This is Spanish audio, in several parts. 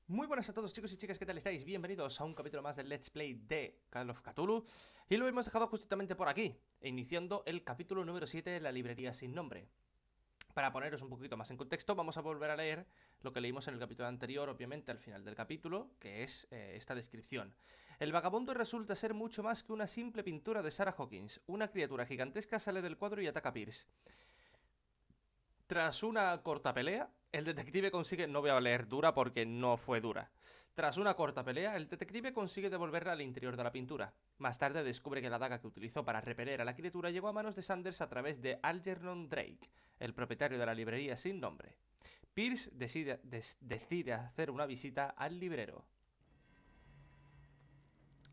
Muy buenas a todos, chicos y chicas, ¿qué tal estáis? Bienvenidos a un capítulo más del Let's Play de Call of Cthulhu. Y lo hemos dejado justamente por aquí, iniciando el capítulo número 7 de la librería sin nombre. Para poneros un poquito más en contexto, vamos a volver a leer lo que leímos en el capítulo anterior, obviamente al final del capítulo, que es esta descripción. El vagabundo resulta ser mucho más que una simple pintura de Sarah Hawkins. Una criatura gigantesca sale del cuadro y ataca a Pierce. Tras una corta pelea, el detective consigue... No voy a leer dura porque no fue dura. Tras una corta pelea, el detective consigue devolverla al interior de la pintura. Más tarde descubre que la daga que utilizó para repeler a la criatura llegó a manos de Sanders a través de Algernon Drake, el propietario de la librería sin nombre. Pierce decide hacer una visita al librero.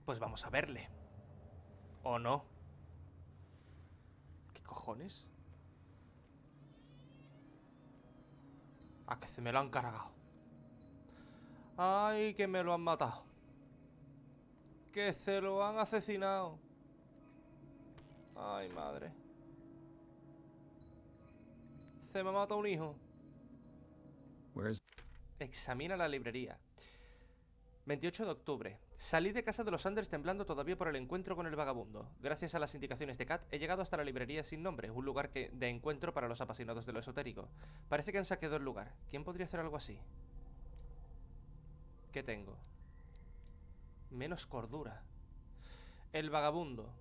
Pues vamos a verle. ¿O no? ¿Qué cojones? A que se me lo han cargado. ¡Ay, que me lo han matado! ¡Que se lo han asesinado! ¡Ay, madre! Se me ha matado un hijo. Examina la librería. 28 de octubre. Salí de casa de los Sanders temblando todavía por el encuentro con el vagabundo. Gracias a las indicaciones de Kat, he llegado hasta la librería sin nombre, un lugar de encuentro para los apasionados de lo esotérico. Parece que han saqueado el lugar. ¿Quién podría hacer algo así? ¿Qué tengo? Menos cordura. El vagabundo.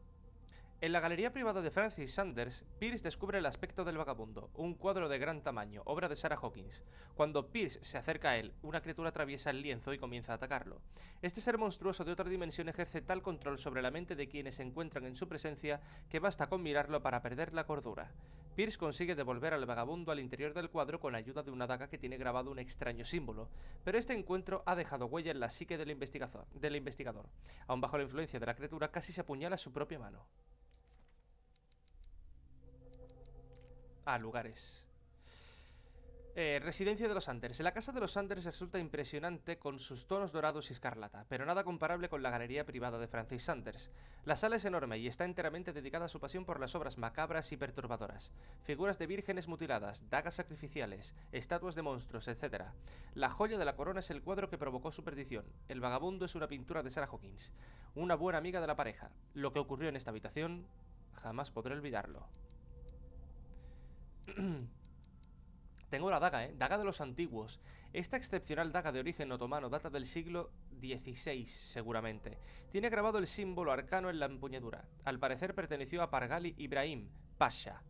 En la galería privada de Francis Sanders, Pierce descubre el aspecto del vagabundo, un cuadro de gran tamaño, obra de Sarah Hawkins. Cuando Pierce se acerca a él, una criatura atraviesa el lienzo y comienza a atacarlo. Este ser monstruoso de otra dimensión ejerce tal control sobre la mente de quienes se encuentran en su presencia que basta con mirarlo para perder la cordura. Pierce consigue devolver al vagabundo al interior del cuadro con ayuda de una daga que tiene grabado un extraño símbolo, pero este encuentro ha dejado huella en la psique del investigador. Aún bajo la influencia de la criatura, casi se apuñala su propia mano. Lugares. Residencia de los Sanders. La casa de los Sanders resulta impresionante con sus tonos dorados y escarlata, pero nada comparable con la galería privada de Francis Sanders. La sala es enorme y está enteramente dedicada a su pasión por las obras macabras y perturbadoras. Figuras de vírgenes mutiladas, dagas sacrificiales, estatuas de monstruos, etc. La joya de la corona es el cuadro que provocó su perdición. El vagabundo es una pintura de Sarah Hawkins, una buena amiga de la pareja. Lo que ocurrió en esta habitación, jamás podré olvidarlo. Tengo la daga, daga de los antiguos. Esta excepcional daga de origen otomano data del siglo XVI, seguramente. Tiene grabado el símbolo arcano en la empuñadura. Al parecer perteneció a Pargali Ibrahim Pasha,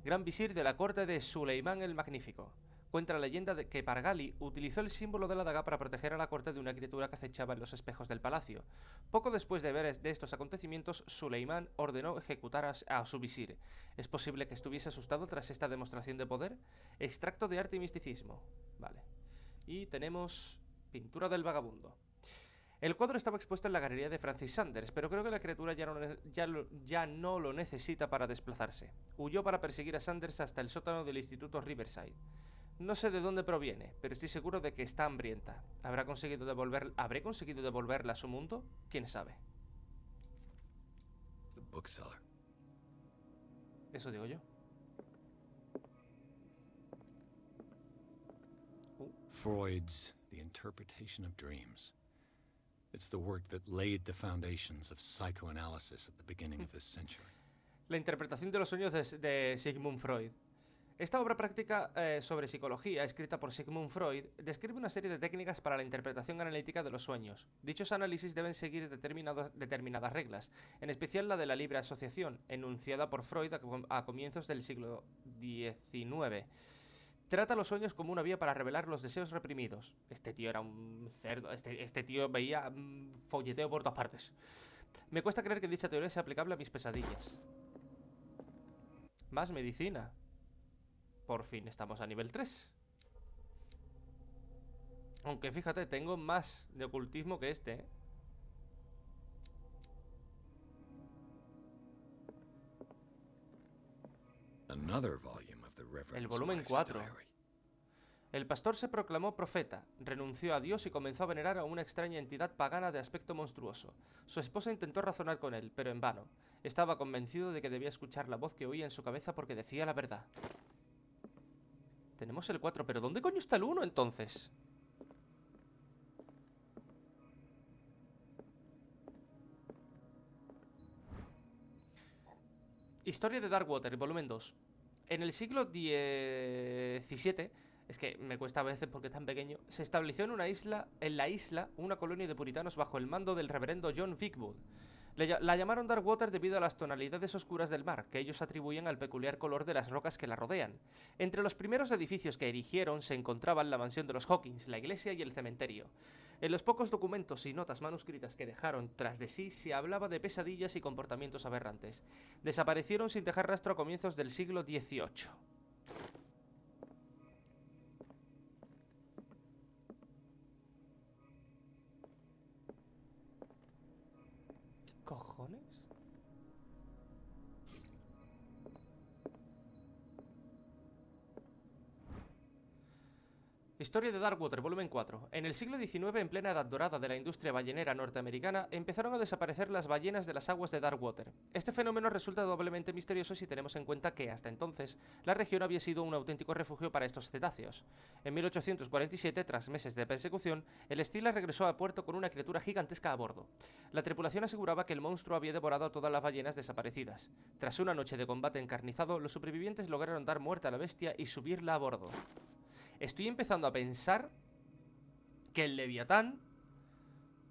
gran visir de la corte de Suleimán el Magnífico. Cuenta la leyenda de que Pargali utilizó el símbolo de la daga para proteger a la corte de una criatura que acechaba en los espejos del palacio. Poco después de ver de estos acontecimientos, Suleimán ordenó ejecutar a su visir. ¿Es posible que estuviese asustado tras esta demostración de poder? Extracto de arte y misticismo. Vale. Y tenemos pintura del vagabundo. El cuadro estaba expuesto en la galería de Francis Sanders, pero creo que la criatura ya no lo necesita para desplazarse. Huyó para perseguir a Sanders hasta el sótano del Instituto Riverside. No sé de dónde proviene, pero estoy seguro de que está hambrienta. ¿Habré conseguido devolverla a su mundo? ¿Quién sabe? Eso digo yo. Freud's The Interpretation of Dreams. It's the work that laid the foundations of psychoanalysis at the beginning of this century. La interpretación de los sueños de Sigmund Freud. Esta obra práctica sobre psicología, escrita por Sigmund Freud, describe una serie de técnicas para la interpretación analítica de los sueños. Dichos análisis deben seguir determinadas reglas, en especial la de la libre asociación, enunciada por Freud a comienzos del siglo XIX. Trata los sueños como una vía para revelar los deseos reprimidos. Este tío era un cerdo, este tío veía folleteo por todas partes. Me cuesta creer que dicha teoría sea aplicable a mis pesadillas. Más medicina. Por fin estamos a nivel 3. Aunque fíjate, tengo más de ocultismo que este, El volumen 4. El pastor se proclamó profeta, renunció a Dios y comenzó a venerar a una extraña entidad pagana de aspecto monstruoso. Su esposa intentó razonar con él, pero en vano. Estaba convencido de que debía escuchar la voz que oía en su cabeza porque decía la verdad. Tenemos el 4, pero ¿dónde coño está el 1 entonces? Historia de Darkwater, volumen 2. En el siglo XVII, es que me cuesta a veces porque es tan pequeño, se estableció en la isla, una colonia de puritanos bajo el mando del reverendo John Bigwood. La llamaron Darkwater debido a las tonalidades oscuras del mar, que ellos atribuían al peculiar color de las rocas que la rodean. Entre los primeros edificios que erigieron se encontraban la mansión de los Hawkins, la iglesia y el cementerio. En los pocos documentos y notas manuscritas que dejaron tras de sí se hablaba de pesadillas y comportamientos aberrantes. Desaparecieron sin dejar rastro a comienzos del siglo XVIII. ¿Qué cojones? Historia de Darkwater, volumen 4. En el siglo XIX, en plena edad dorada de la industria ballenera norteamericana, empezaron a desaparecer las ballenas de las aguas de Darkwater. Este fenómeno resulta doblemente misterioso si tenemos en cuenta que, hasta entonces, la región había sido un auténtico refugio para estos cetáceos. En 1847, tras meses de persecución, el Stila regresó a puerto con una criatura gigantesca a bordo. La tripulación aseguraba que el monstruo había devorado a todas las ballenas desaparecidas. Tras una noche de combate encarnizado, los supervivientes lograron dar muerte a la bestia y subirla a bordo. Estoy empezando a pensar que el Leviatán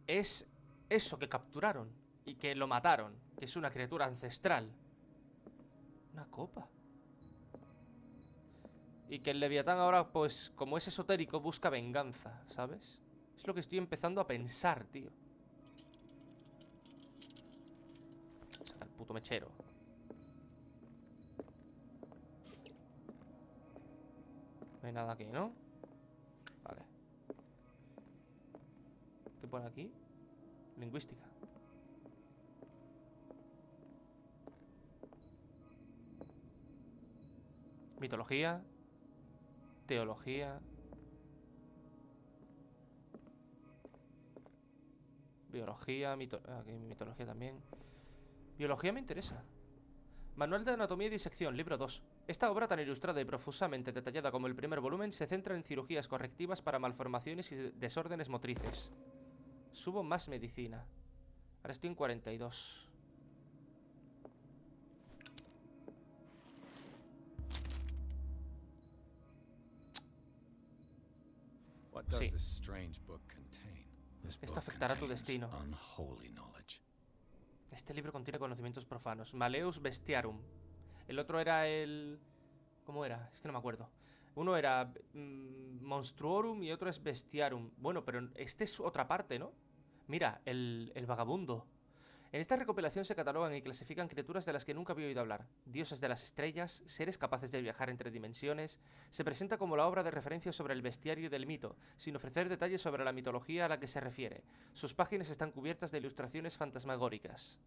es eso que capturaron y que lo mataron, que es una criatura ancestral. Una copa. Y que el Leviatán ahora, pues, como es esotérico, busca venganza, ¿sabes? Es lo que estoy empezando a pensar, tío. Saca el puto mechero. No hay nada aquí, ¿no? Vale. ¿Qué pone aquí? Lingüística. Mitología. Teología. Biología. Aquí mitología también. Biología me interesa. Manual de Anatomía y Disección, libro 2. Esta obra, tan ilustrada y profusamente detallada como el primer volumen, se centra en cirugías correctivas para malformaciones y desórdenes motrices. Subo más medicina. Ahora estoy en 42. What does Sí. this strange book contain? This Esto book afectará tu contains destino. unholy knowledge. Este libro contiene conocimientos profanos. Maleus Bestiarum. El otro era el... ¿Cómo era? Es que no me acuerdo. Uno era Monstruorum y otro es Bestiarum. Bueno, pero este es otra parte, ¿no? Mira, el vagabundo. En esta recopilación se catalogan y clasifican criaturas de las que nunca había oído hablar. Dioses de las estrellas, seres capaces de viajar entre dimensiones. Se presenta como la obra de referencia sobre el bestiario del mito, sin ofrecer detalles sobre la mitología a la que se refiere. Sus páginas están cubiertas de ilustraciones fantasmagóricas.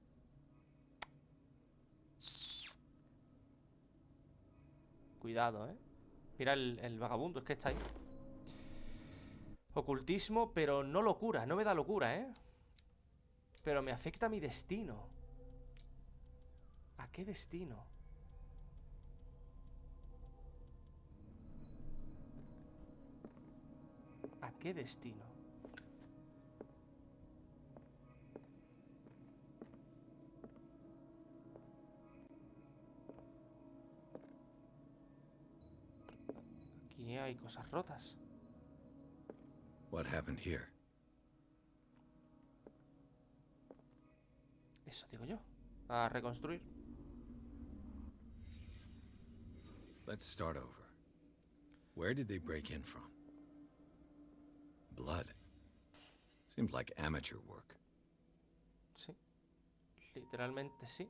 Cuidado, ¿eh? Mira el vagabundo, es que está ahí. Ocultismo, pero no locura. No me da locura, ¿eh? Pero me afecta a mi destino. ¿A qué destino? ¿A qué destino? Aquí hay cosas rotas. What happened here? Eso digo yo. A reconstruir. Let's start over. Where did they break in from? Blood. Seems like amateur work. Sí. Literalmente sí.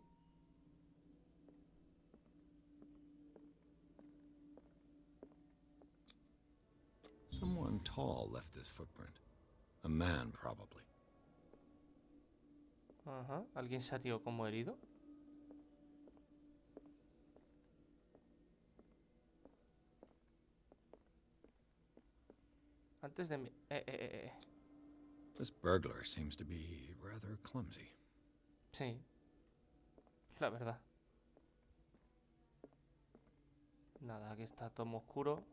Someone tall left this footprint. A man, probably. Ajá. ¿Alguien salió como herido? Antes de mi... This burglar seems to be rather clumsy. Sí. La verdad. Nada, aquí está todo muy oscuro.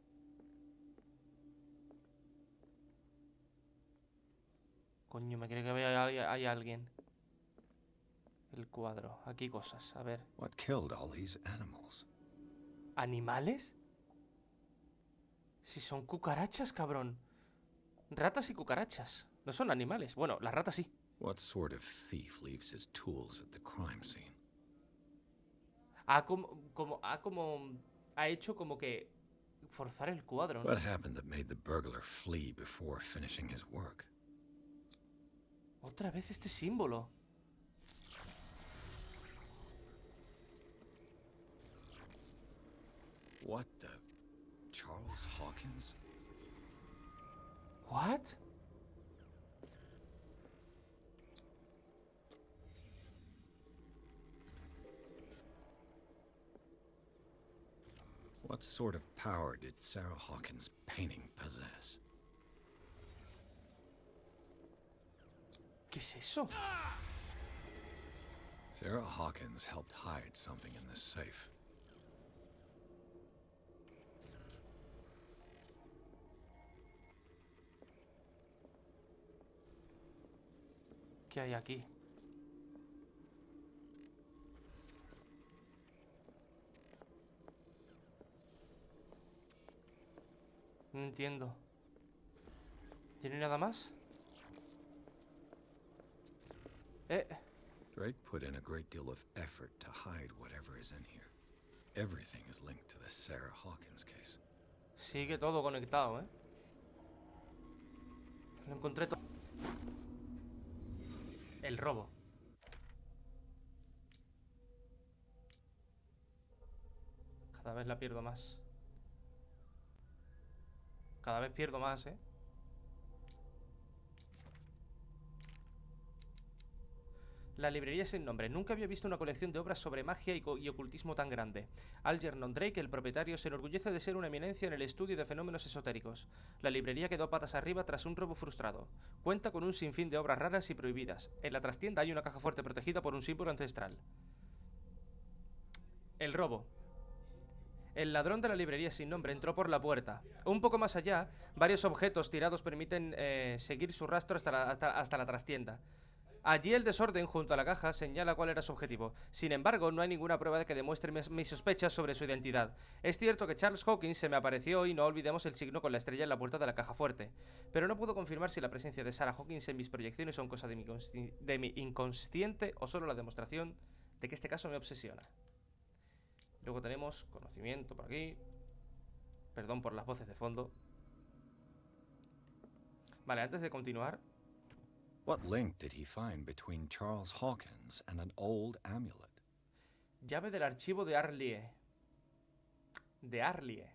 Coño, me cree que hay alguien. El cuadro. Aquí cosas. A ver. What killed all these animals? ¿Animales? Si son cucarachas, cabrón. Ratas y cucarachas. No son animales. Bueno, las ratas sí. What sort of thief leaves his tools at the crime scene? Ha hecho como que forzar el cuadro, ¿no? What happened that made the burglar flee before finishing his work? Otra vez este símbolo. What the... Charles Hawkins? ¿What? What sort of power did Sarah Hawkins' painting possess? ¿Qué es eso? Sarah Hawkins helped hide something in this safe. ¿Qué hay aquí? No entiendo. ¿Tiene nada más? Drake put in a great deal of effort to hide whatever is in here. Everything is linked to the Sarah Hawkins case. Sigue todo conectado, ¿eh? Lo encontré todo. El robo. Cada vez la pierdo más. Cada vez pierdo más, ¿eh? La librería sin nombre. Nunca había visto una colección de obras sobre magia y ocultismo tan grande. Algernon Drake, el propietario, se enorgullece de ser una eminencia en el estudio de fenómenos esotéricos. La librería quedó patas arriba tras un robo frustrado. Cuenta con un sinfín de obras raras y prohibidas. En la trastienda hay una caja fuerte protegida por un símbolo ancestral. El robo. El ladrón de la librería sin nombre entró por la puerta. Un poco más allá, varios objetos tirados permiten seguir su rastro hasta la trastienda. Allí el desorden junto a la caja señala cuál era su objetivo. Sin embargo, no hay ninguna prueba que demuestre mis sospechas sobre su identidad. Es cierto que Charles Hawkins se me apareció y no olvidemos el signo con la estrella en la puerta de la caja fuerte. Pero no puedo confirmar si la presencia de Sarah Hawkins en mis proyecciones son cosa de mi inconsciente o solo la demostración de que este caso me obsesiona. Luego tenemos conocimiento por aquí. Perdón por las voces de fondo. Vale, antes de continuar... What link did he find between Charles Hawkins and an old amulet? Llave del archivo de Arlie. De Arlie.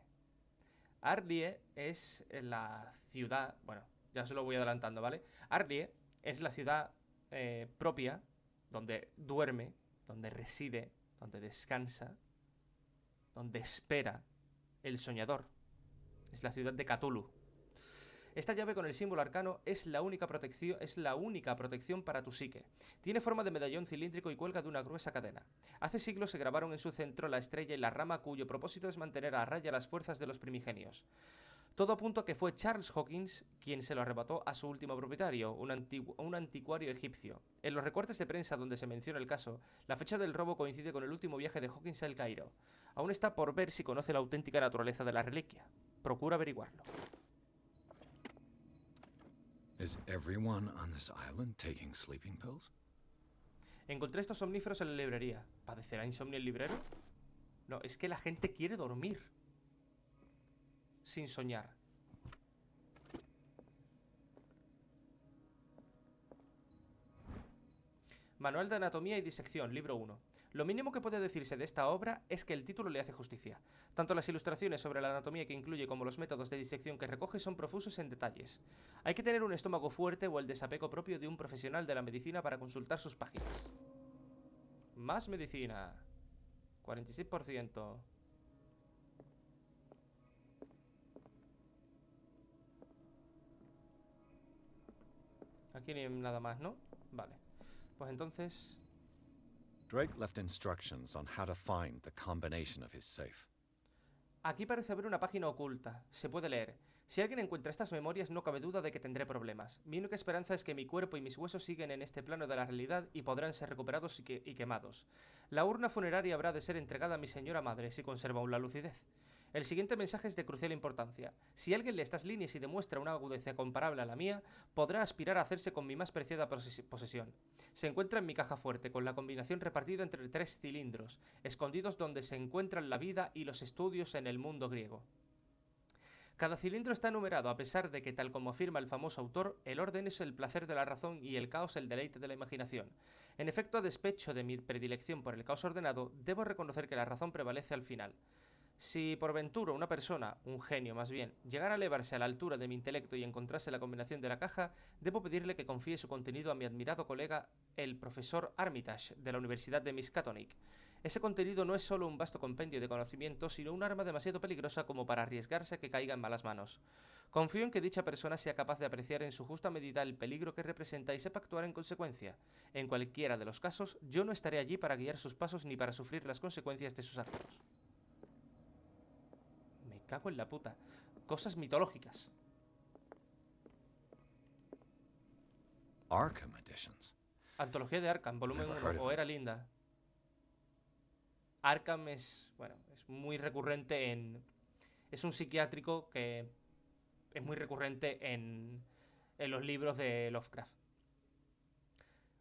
Arlie es la ciudad... Bueno, ya se lo voy adelantando, ¿vale? Arlie es la ciudad propia donde duerme, donde reside, donde descansa, donde espera el soñador. Es la ciudad de Cthulhu. Esta llave con el símbolo arcano es la única protección para tu psique. Tiene forma de medallón cilíndrico y cuelga de una gruesa cadena. Hace siglos se grabaron en su centro la estrella y la rama cuyo propósito es mantener a raya las fuerzas de los primigenios. Todo apunta a que fue Charles Hawkins quien se lo arrebató a su último propietario, un anticuario egipcio. En los recortes de prensa donde se menciona el caso, la fecha del robo coincide con el último viaje de Hawkins a El Cairo. Aún está por ver si conoce la auténtica naturaleza de la reliquia. Procura averiguarlo. Is everyone on this island taking sleeping pills? Encontré estos somníferos en la librería. ¿Padecerá insomnio el librero? No, es que la gente quiere dormir sin soñar. Manual de Anatomía y Disección, libro 1. Lo mínimo que puede decirse de esta obra es que el título le hace justicia. Tanto las ilustraciones sobre la anatomía que incluye como los métodos de disección que recoge son profusos en detalles. Hay que tener un estómago fuerte o el desapego propio de un profesional de la medicina para consultar sus páginas. Más medicina. 46%. Aquí ni nada más, ¿no? Vale. Pues entonces... Drake left instructions on how to find the combination of his safe. Aquí parece haber una página oculta. Se puede leer. Si alguien encuentra estas memorias, no cabe duda de que tendré problemas. Mi única esperanza es que mi cuerpo y mis huesos siguen en este plano de la realidad y podrán ser recuperados y quemados. La urna funeraria habrá de ser entregada a mi señora madre si conserva aún la lucidez. El siguiente mensaje es de crucial importancia. Si alguien lee estas líneas y demuestra una agudeza comparable a la mía, podrá aspirar a hacerse con mi más preciada posesión. Se encuentra en mi caja fuerte, con la combinación repartida entre 3 cilindros, escondidos donde se encuentran la vida y los estudios en el mundo griego. Cada cilindro está numerado, a pesar de que, tal como afirma el famoso autor, el orden es el placer de la razón y el caos el deleite de la imaginación. En efecto, a despecho de mi predilección por el caos ordenado, debo reconocer que la razón prevalece al final. Si por ventura una persona, un genio más bien, llegara a elevarse a la altura de mi intelecto y encontrase la combinación de la caja, debo pedirle que confíe su contenido a mi admirado colega, el profesor Armitage, de la Universidad de Miskatonic. Ese contenido no es solo un vasto compendio de conocimientos, sino un arma demasiado peligrosa como para arriesgarse a que caiga en malas manos. Confío en que dicha persona sea capaz de apreciar en su justa medida el peligro que representa y sepa actuar en consecuencia. En cualquiera de los casos, yo no estaré allí para guiar sus pasos ni para sufrir las consecuencias de sus actos. Me cago en la puta. Cosas mitológicas. Arkham Editions. Antología de Arkham, volumen 1, o Era Linda. Arkham es, bueno, es muy recurrente en... Es un psiquiátrico que es muy recurrente en los libros de Lovecraft.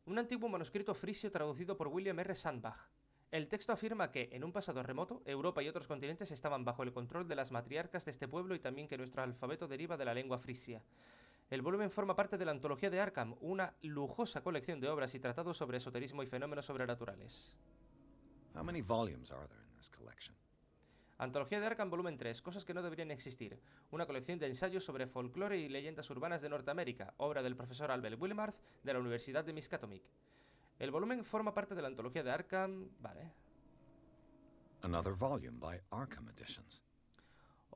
Un antiguo manuscrito frisio traducido por William R. Sandbach. El texto afirma que, en un pasado remoto, Europa y otros continentes estaban bajo el control de las matriarcas de este pueblo y también que nuestro alfabeto deriva de la lengua frisia. El volumen forma parte de la Antología de Arkham, una lujosa colección de obras y tratados sobre esoterismo y fenómenos sobrenaturales. How many volumes are there in this collection? Antología de Arkham, volumen 3, cosas que no deberían existir. Una colección de ensayos sobre folclore y leyendas urbanas de Norteamérica, obra del profesor Albert Wilmarth de la Universidad de Miskatonic. El volumen forma parte de la Antología de Arkham... Vale. Another volume by Arkham Editions.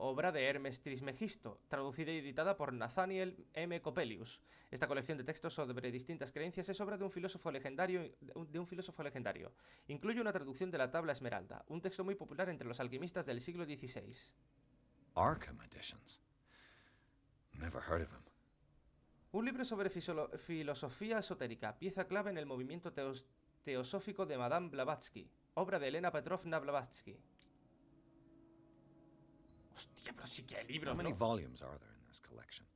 Obra de Hermes Trismegisto, traducida y editada por Nathaniel M. Coppelius. Esta colección de textos sobre distintas creencias es obra de un filósofo legendario. Incluye una traducción de la Tabla Esmeralda, un texto muy popular entre los alquimistas del siglo XVI. Arkham Editions. Never heard of him. Un libro sobre filosofía esotérica, pieza clave en el movimiento teosófico de Madame Blavatsky, obra de Elena Petrovna Blavatsky. Hostia, pero sí que hay libros, How many ¿no? volumes are there in this collection?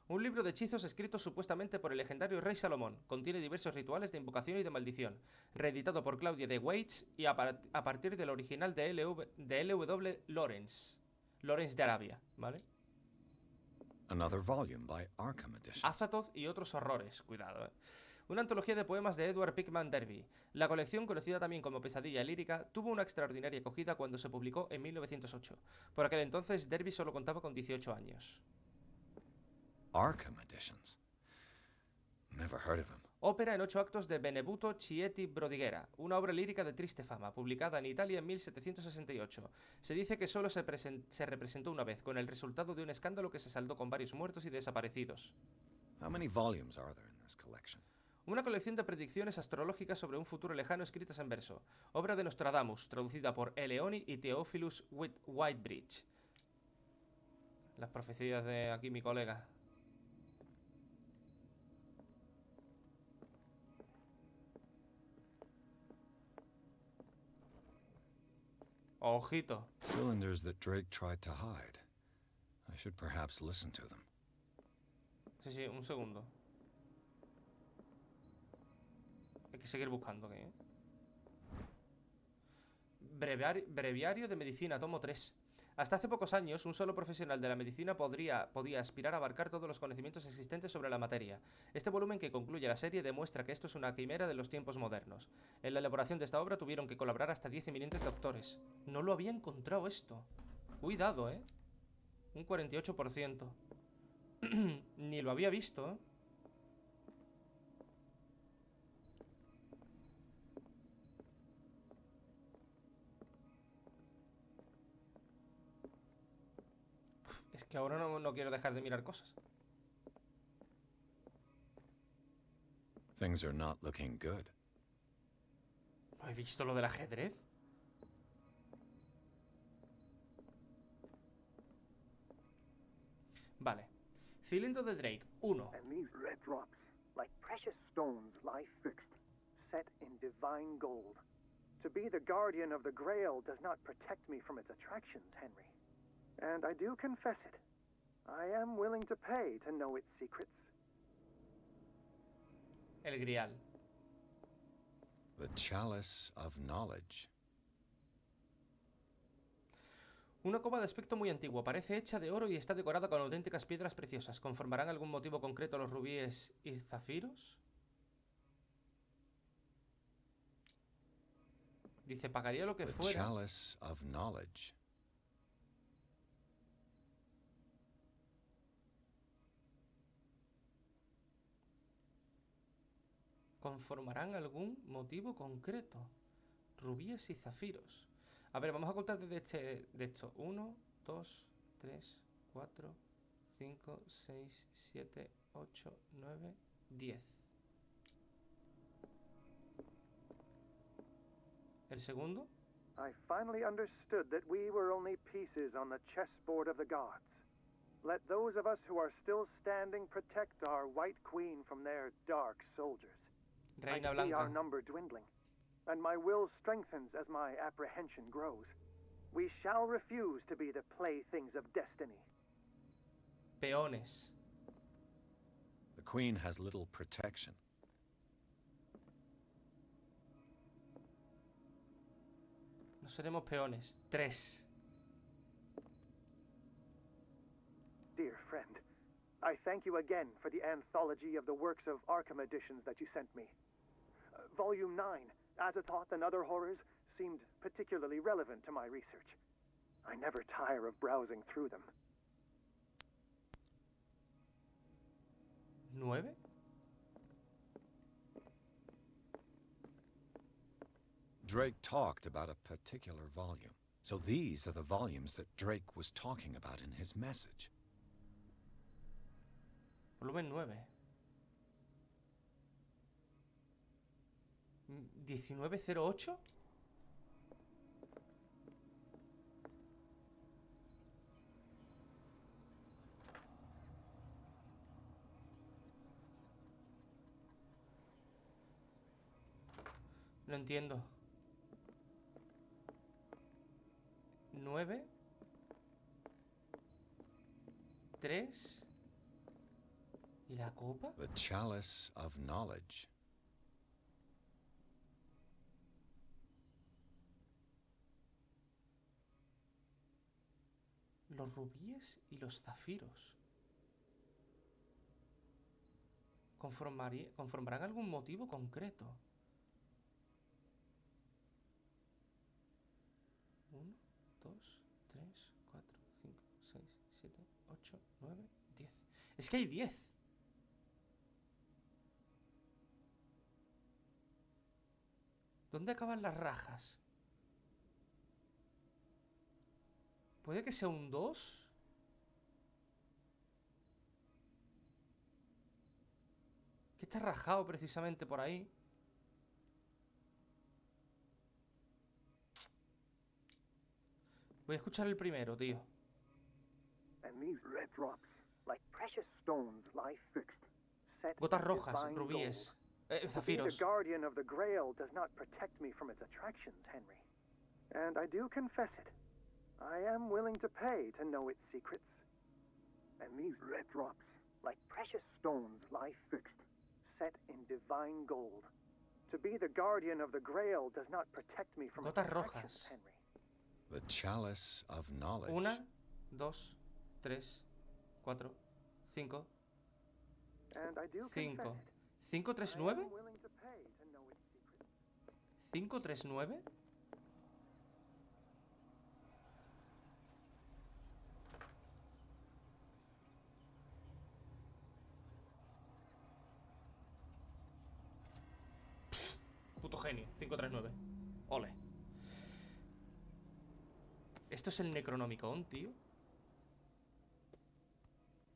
Un libro de hechizos escrito supuestamente por el legendario rey Salomón. Contiene diversos rituales de invocación y de maldición. Reeditado por Claudia de Waits y a partir del original de L.W. Lawrence. Lawrence de Arabia, ¿vale? Another volume by Arkham Editions. Azathoth y otros horrores. Cuidado, Una antología de poemas de Edward Pickman Derby. La colección, conocida también como Pesadilla Lírica, tuvo una extraordinaria acogida cuando se publicó en 1908. Por aquel entonces, Derby solo contaba con 18 años. Arkham Editions. Never heard of him. Ópera en 8 actos de Benvenuto Chieti Brodighera, una obra lírica de triste fama, publicada en Italia en 1768. Se dice que solo se representó una vez, con el resultado de un escándalo que se saldó con varios muertos y desaparecidos. How many volumes are there in this collection? Una colección de predicciones astrológicas sobre un futuro lejano escritas en verso. Obra de Nostradamus, traducida por Eleoni y Theophilus Whitebridge. Las profecías de aquí mi colega. Ojito. Cylinders that Drake tried to hide. I should perhaps listen to them. Sí, un segundo. Hay que seguir buscando aquí, Breviario de Medicina, tomo 3. Hasta hace pocos años, un solo profesional de la medicina podía aspirar a abarcar todos los conocimientos existentes sobre la materia. Este volumen que concluye la serie demuestra que esto es una quimera de los tiempos modernos. En la elaboración de esta obra tuvieron que colaborar hasta 10 eminentes doctores. No lo había encontrado esto. Cuidado, Un 48%. Ni lo había visto, Es que ahora no quiero dejar de mirar cosas. Things are not looking good. ¿No he visto lo del ajedrez? Vale. Cilindro de Drake, 1. And these red drops, like precious stones, lie fixed, set in divine gold. To be the guardian of the Grail does not protect me from its attractions, Henry. And I do confess it. I am willing to pay to know its secrets. El Grial. The Chalice of Knowledge. Una copa de aspecto muy antiguo. Parece hecha de oro y está decorada con auténticas piedras preciosas. ¿Conformarán algún motivo concreto los rubíes y zafiros? Dice, pagaría lo que The fuera. Chalice of Knowledge. ¿Conformarán algún motivo concreto? Rubíes y zafiros. A ver, vamos a contar desde esto. 1, 2, 3, 4, 5, 6, 7, 8, 9, 10. ¿El segundo? I finally understood that we were only pieces on the chessboard of the gods. Let those of us who are still standing protect our White Queen from their dark soldiers. Reina I see our Blanca. number dwindling, and my will strengthens as my apprehension grows. We shall refuse to be the playthings of destiny. Peones. The Queen has little protection. No seremos peones. 3. Dear friend, I thank you again for the anthology of the works of Arkham editions that you sent me. Volume 9, Azathoth and Other Horrors, seemed particularly relevant to my research. I never tire of browsing through them. 9. Drake talked about a particular volume. So these are the volumes that Drake was talking about in his message. Volumen 9. 1908. No entiendo. 9. 3. ¿Y la copa? The Chalice of Knowledge. Los rubíes y los zafiros. ¿Conformarán algún motivo concreto? 1, 2, 3, 4, 5, 6, 7, 8, 9, 10. Es que hay 10. ¿Dónde acaban las rajas? ¿Puede que sea un 2? Que está rajado precisamente por ahí. Voy a escuchar el primero, tío. And these red drops, like precious stones, lie fixed, set Gotas in rojas, divine rubíes, gold. To be the zafiros. guardian of the Grail does not protect me from its attractions, Henry. And I do confess it. I am willing to pay to know its secrets. And these red drops, like precious stones, lie fixed, set in divine gold. To be the guardian of the Grail does not protect me from its Gotas attractions, rojas. Henry. The Chalice of Knowledge. 1, 2, 3, 4, 5, And I do 5. confess it. 5, 3, I 9. am willing to pay to know its secrets. 5, 3, 9. Puto genio. 5, 3, 9. Ole. Esto es el Necronomicon, tío.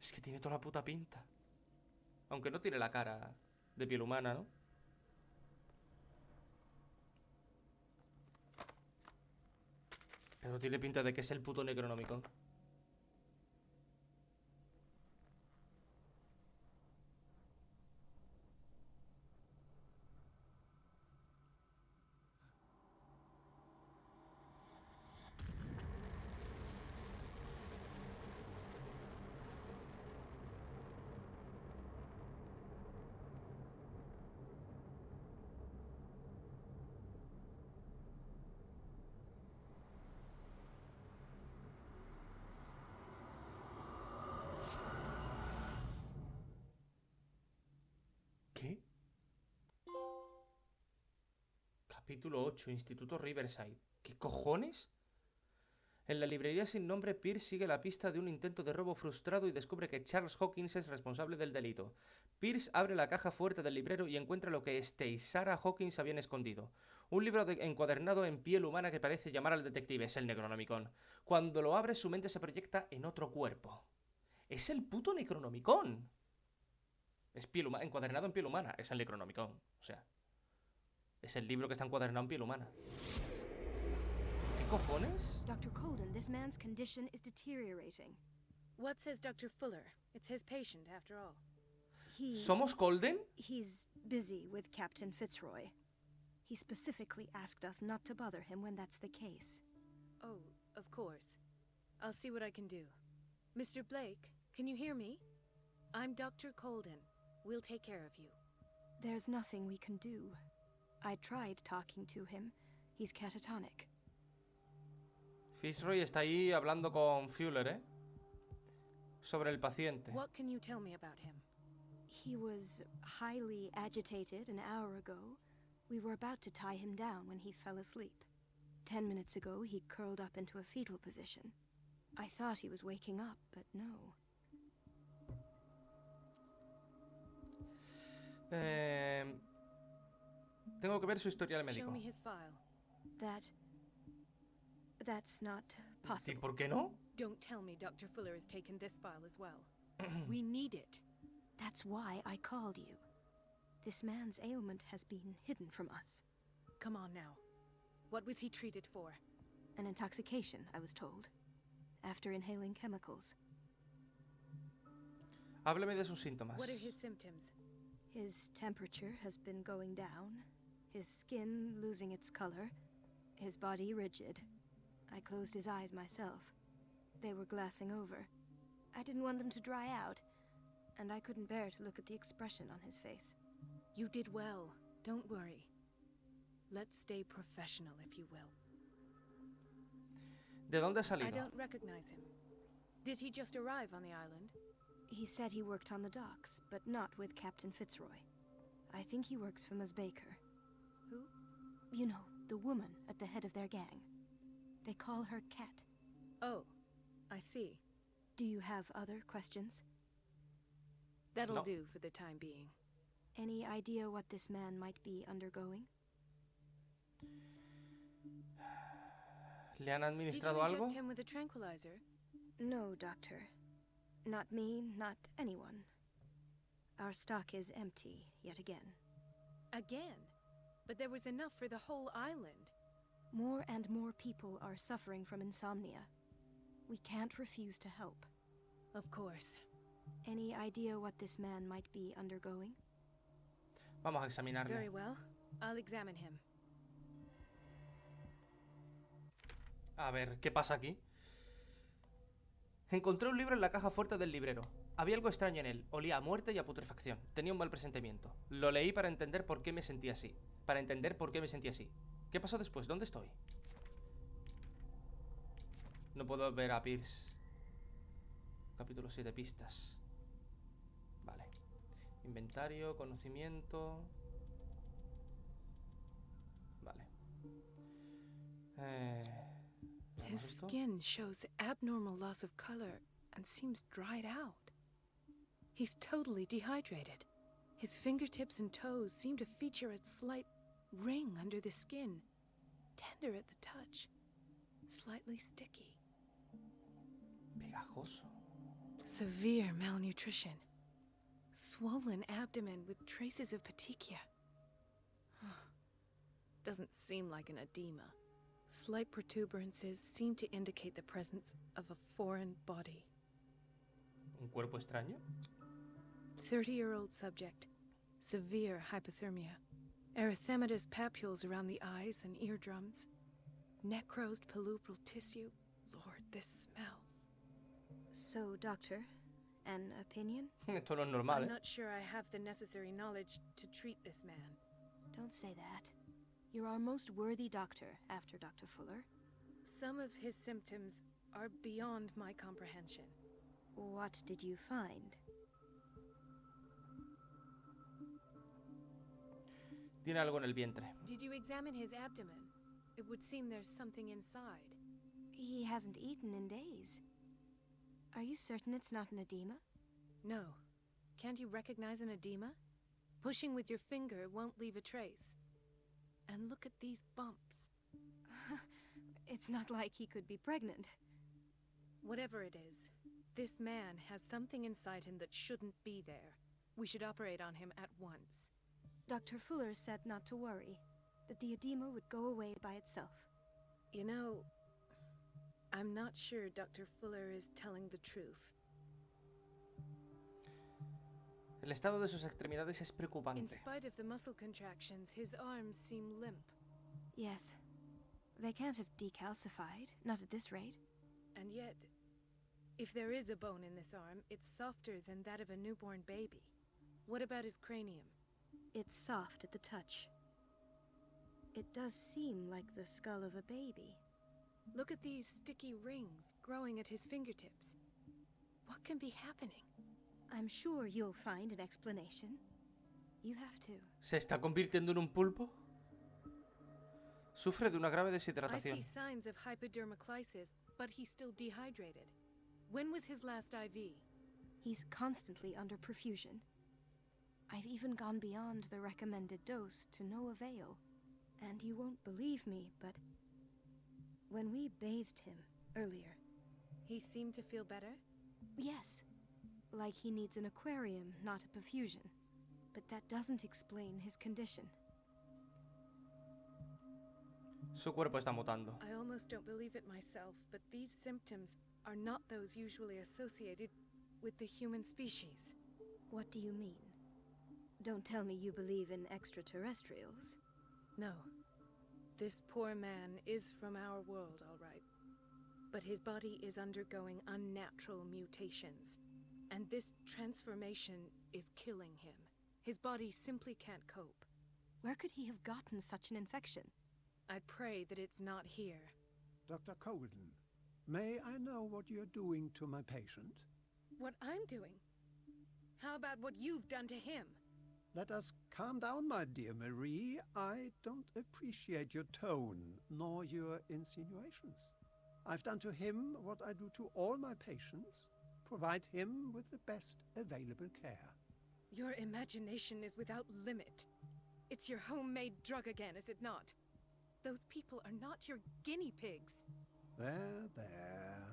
Es que tiene toda la puta pinta. Aunque no tiene la cara de piel humana, ¿no? Pero tiene pinta de que es el puto Necronomicon. Capítulo 8, Instituto Riverside. ¿Qué cojones? En la librería sin nombre, Pierce sigue la pista de un intento de robo frustrado y descubre que Charles Hawkins es responsable del delito. Pierce abre la caja fuerte del librero y encuentra lo que y Sarah Hawkins habían escondido. Un libro encuadernado en piel humana que parece llamar al detective. Es el Necronomicon. Cuando lo abre, su mente se proyecta en otro cuerpo. ¡Es el puto Necronomicon! Es piel humana, encuadernado en piel humana. Es el Necronomicon. O sea, es el libro que está encuadernado en piel humana. ¿Qué cojones? Dr. Colden, this man's condition is deteriorating. What says Dr. Fuller? It's his patient, after all. ¿Somos Colden? He's busy with Captain Fitzroy. He specifically asked us not to bother him when that's the case. Oh, of course. I'll see what I can do. Mr. Blake, can you hear me? I'm Dr. Colden. We'll take care of you. There's nothing we can do. I tried talking to him. He's catatonic. Fitzroy está ahí hablando con Fuller, ¿eh? Sobre el paciente. What can you tell me about him? He was highly agitated an hour ago. We were about to tie him down when he fell asleep. 10 minutes ago, he curled up into a fetal position. I thought he was waking up, but no. Tengo que ver su historial Show médico. me his file. That's not ¿Y possible. por qué no? Don't tell me Dr. Fuller has taken this file as well. We need it. That's why I called you. This man's ailment has been hidden from us. Come on now. What was he treated for? An intoxication, I was told. After inhaling chemicals. Hábleme de sus síntomas. What are his symptoms? His temperature has been going down. His skin losing its color. His body rigid. I closed his eyes myself. They were glassing over. I didn't want them to dry out, and I couldn't bear to look at the expression on his face. You did well. Don't worry. Let's stay professional, if you will. ¿De dónde ha I salido? don't recognize him. Did he just arrive on the island? He said he worked on the docks, but not with Captain Fitzroy. I think he works for Ms. Baker. Who? You know, the woman at the head of their gang. They call her Cat. Oh, I see. Do you have other questions? That'll No. do for the time being. Any idea what this man might be undergoing? ¿Le han Did you administrado algo? inject him with a tranquilizer? No, Doctor. Not me, not anyone. Our stock is empty, yet again. Again? But there was enough for the whole island. More and more people are suffering from insomnia. We can't refuse to help. Of course. Any idea what this man might be undergoing? Vamos a examinarle. Very well. I'll examine him. A ver, ¿qué pasa aquí? Encontré un libro en la caja fuerte del librero. Había algo extraño en él. Olía a muerte y a putrefacción. Tenía un mal presentimiento. Lo leí para entender por qué me sentía así. ¿Qué pasó después? ¿Dónde estoy? No puedo ver a Pierce. Capítulo 7, pistas. Vale. Inventario, conocimiento. Vale. ¿Lo His hemos visto? skin shows abnormal loss of color and seems dried out. He's totally dehydrated. His fingertips and toes seem to feature a slight ring under the skin, tender at the touch, slightly sticky. Pegajoso. Severe malnutrition. Swollen abdomen with traces of petechia. Doesn't seem like an edema. Slight protuberances seem to indicate the presence of a foreign body. ¿Un cuerpo extraño? 30-year-old subject. Severe hypothermia. Erythematous papules around the eyes and eardrums. Necrosed palpebral tissue. Lord, this smell. So, Doctor, an opinion? Esto no es normal, I'm ¿eh? not sure I have the necessary knowledge to treat this man. Don't say that. You're our most worthy doctor after Dr. Fuller. Some of his symptoms are beyond my comprehension. What did you find? Tiene algo en el vientre. Did you examine his abdomen? It would seem there's something inside. He hasn't eaten in days. Are you certain it's not an edema? No. Can't you recognize an edema? Pushing with your finger won't leave a trace. And look at these bumps. It's not like he could be pregnant. Whatever it is, this man has something inside him that shouldn't be there. We should operate on him at once. Dr. Fuller said not to worry, that the edema would go away by itself. You know, I'm not sure Dr. Fuller is telling the truth. El estado de sus extremidades es In preocupante. spite of the muscle contractions, his arms seem limp. Yes. They can't have decalcified, not at this rate. And yet, if there is a bone in this arm, it's softer than that of a newborn baby. What about his cranium? It's soft at the touch. It does seem like the skull of a baby. Look at these sticky rings growing at his fingertips. What can be happening? I'm sure you'll find an explanation. You have to. ¿Se está convirtiendo en un pulpo? Sufre de una grave I see deshidratación. signs of hypodermoclysis, but he's still dehydrated. When was his last IV? He's constantly under perfusion. I've even gone beyond the recommended dose to no avail. And you won't believe me, but when we bathed him earlier, He seemed to feel better? yes, like he needs an aquarium, not a perfusion. But that doesn't explain his condition. Su cuerpo está mutando. I almost don't believe it myself, but these symptoms are not those usually associated with the human species. What do you mean? Don't tell me you believe in extraterrestrials. No. This poor man is from our world, all right. But his body is undergoing unnatural mutations. And this transformation is killing him. His body simply can't cope. Where could he have gotten such an infection? I pray that it's not here. Dr. Colden, may I know what you're doing to my patient? What I'm doing? How about what you've done to him? Let us calm down, my dear Marie. I don't appreciate your tone, nor your insinuations. I've done to him what I do to all my patients. Provide him with the best available care. Your imagination is without limit. It's your homemade drug again, is it not? Those people are not your guinea pigs. There, there.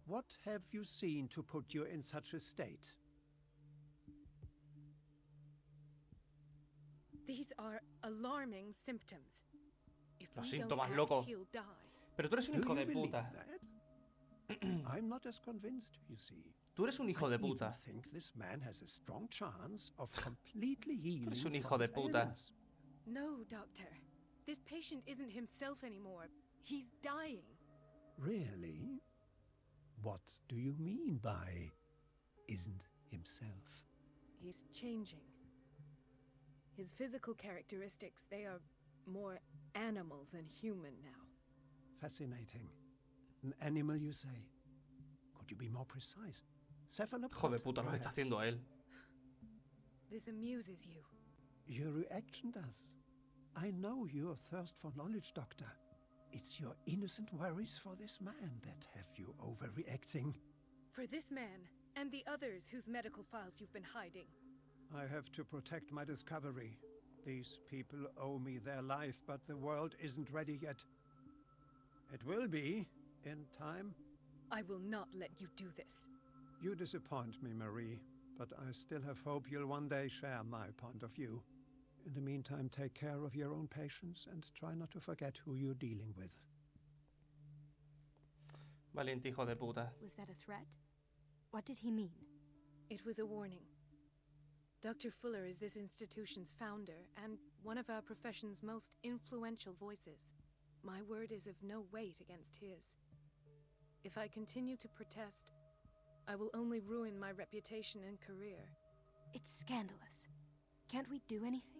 What have you seen to put you in such a state? These are alarming symptoms. If Los we don't síntomas, act, loco. he'll die. Pero tú eres un Do hijo you de believe puta. that? I'm not as convinced, you see. Tú eres un hijo de I even puta. think this man has a strong chance of completely healing Eres un from hijo de his puta. ailments. No, Doctor. This patient isn't himself anymore. He's dying. Really? What do you mean by isn't himself? He's changing. His physical characteristics, they are more animal than human now. Fascinating. An animal, you say? Could you be more precise? Cephalopod, Hijo de puta, lo que está perhaps? haciendo él. This amuses you. Your reaction does. I know your thirst for knowledge, Doctor. It's your innocent worries for this man that have you overreacting. For this man, and the others whose medical files you've been hiding. I have to protect my discovery. These people owe me their life, but the world isn't ready yet. It will be, in time. I will not let you do this. You disappoint me, Marie, but I still have hope you'll one day share my point of view. In the meantime, take care of your own patients and try not to forget who you're dealing with. Valiente hijo de puta. Was that a threat? What did he mean? It was a warning. Dr. Fuller is this institution's founder and one of our profession's most influential voices. My word is of no weight against his. If I continue to protest, I will only ruin my reputation and career. It's scandalous. Can't we do anything?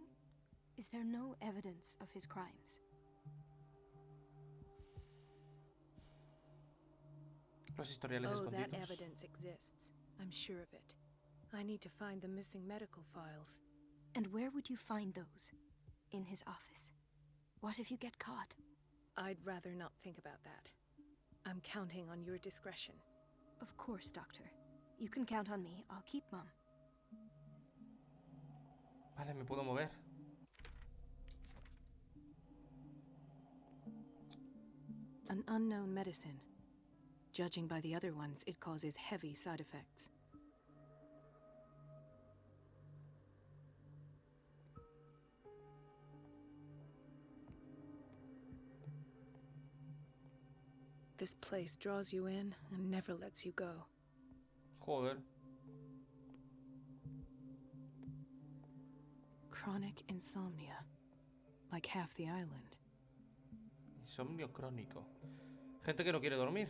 Is there no evidence of his crimes? Los historiales Oh, that escondidos. evidence exists. I'm sure of it. I need to find the missing medical files. And where would you find those? in his office. What if you get caught? I'd rather not think about that. I'm counting on your discretion. Of course, Doctor. You can count on me. I'll keep Mum. Vale, me puedo mover. An unknown medicine. Judging by the other ones, it causes heavy side effects. This place draws you in and never lets you go. Joder. Chronic insomnia. Like half the island. Insomnio crónico. Gente que no quiere dormir.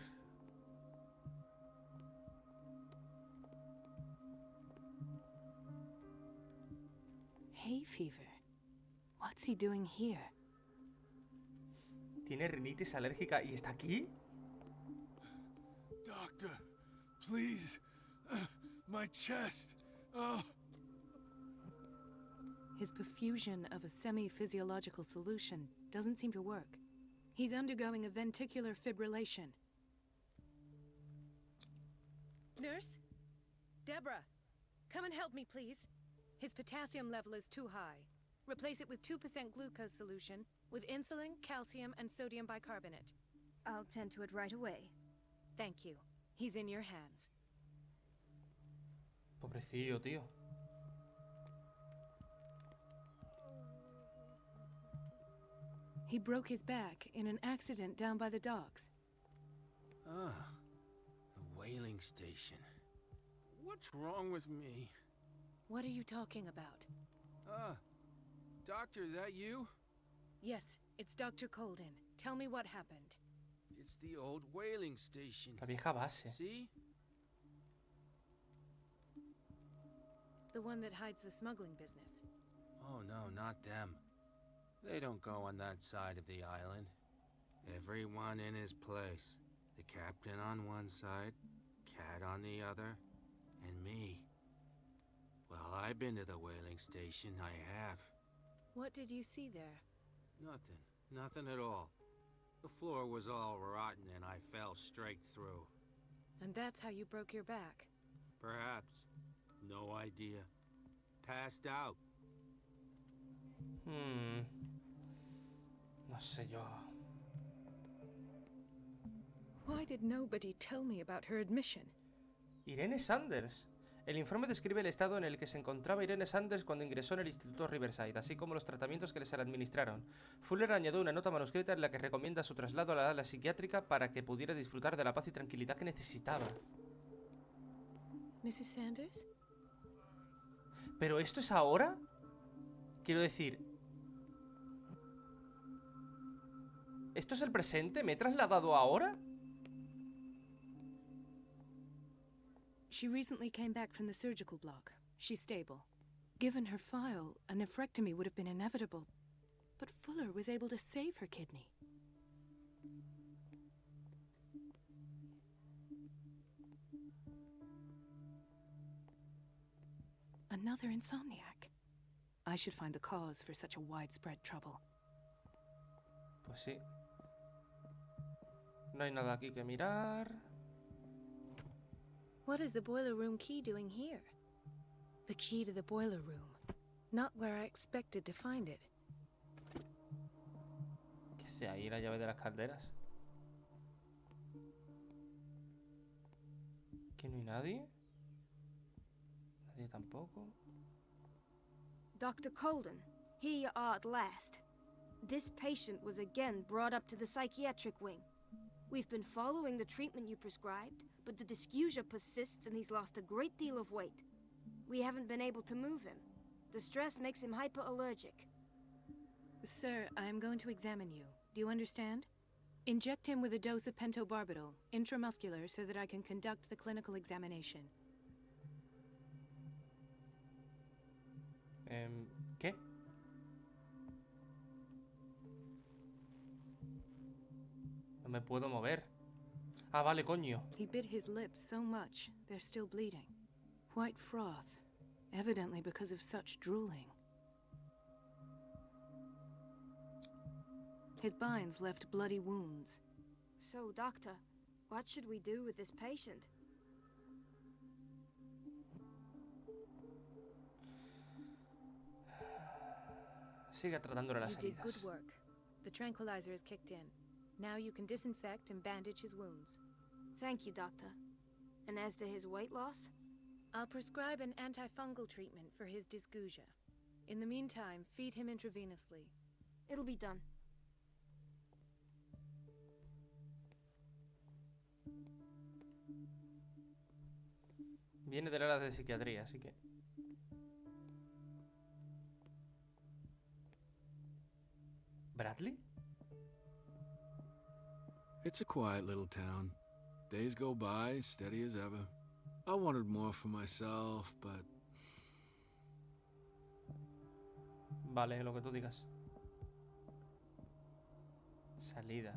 Hay fever. What's he doing here? ¿Tiene rinitis alérgica y está aquí? Doctor, please. My chest. His perfusion of a semi-physiological solution doesn't seem to work. He's undergoing a ventricular fibrillation. Nurse? Deborah, come and help me, please. His potassium level is too high. Replace it with 2% glucose solution with insulin, calcium, and sodium bicarbonate. I'll tend to it right away. Thank you. He's in your hands. Pobrecillo, tío. He broke his back in an accident down by the docks. Ah, the whaling station. What's wrong with me? What are you talking about? Doctor, that you? Yes, it's Dr. Colden. Tell me what happened. It's the old whaling station. La vieja base. See? The one that hides the smuggling business. Oh, no, not them. They don't go on that side of the island. Everyone in his place. The captain on one side, Cat on the other, and me. Well, I've been to the whaling station, I have. What did you see there? Nothing. Nothing at all. The floor was all rotten and I fell straight through. And that's how you broke your back? Perhaps. No idea. Passed out. No sé yo. Why did nobody tell me about her admission? Irene Sanders. El informe describe el estado en el que se encontraba Irene Sanders cuando ingresó en el Instituto Riverside, así como los tratamientos que le se le administraron. Fuller añadió una nota manuscrita en la que recomienda su traslado a la ala psiquiátrica para que pudiera disfrutar de la paz y tranquilidad que necesitaba. Mrs. Sanders? ¿Pero esto es ahora? Quiero decir... ¿Esto es el presente? ¿Me he trasladado ahora? She recently came back from the surgical block. She's stable. Given her file, a nephrectomy would have been inevitable. But Fuller was able to save her kidney. Another insomniac. I should find the cause for such a widespread trouble. Pues sí. No hay nada aquí que mirar. What is the boiler room key doing here? The key to the boiler room. Not where I expected to find it. ¿Qué hace ahí la llave de las calderas? ¿Que no hay nadie? Nadie tampoco. Dr. Colden, here you are at last. This patient was again brought up to the psychiatric wing. We've been following the treatment you prescribed, but the dysgeusia persists and he's lost a great deal of weight. We haven't been able to move him. The stress makes him hyperallergic. Sir, I am going to examine you. Do you understand? Inject him with a dose of pentobarbital, intramuscular, so that I can conduct the clinical examination. ¿Qué? No me puedo mover. Ah, vale, coño. He bit his lips so much, they're still bleeding. White froth, evidently because of such drooling. His binds left bloody wounds. So, Doctor, what should we do with this patient? Siga tratándole las You did good heridas. work. The tranquilizer is kicked in. Now you can disinfect and bandage his wounds. Thank you, Doctor. And as to his weight loss? I'll prescribe an antifungal treatment for his dysgeusia. In the meantime, feed him intravenously. It'll be done. Viene del área de psiquiatría, así que... ¿Bradley? It's a quiet little town. Days go by, steady as ever. I wanted more for myself, but... Vale, lo que tú digas. Salida.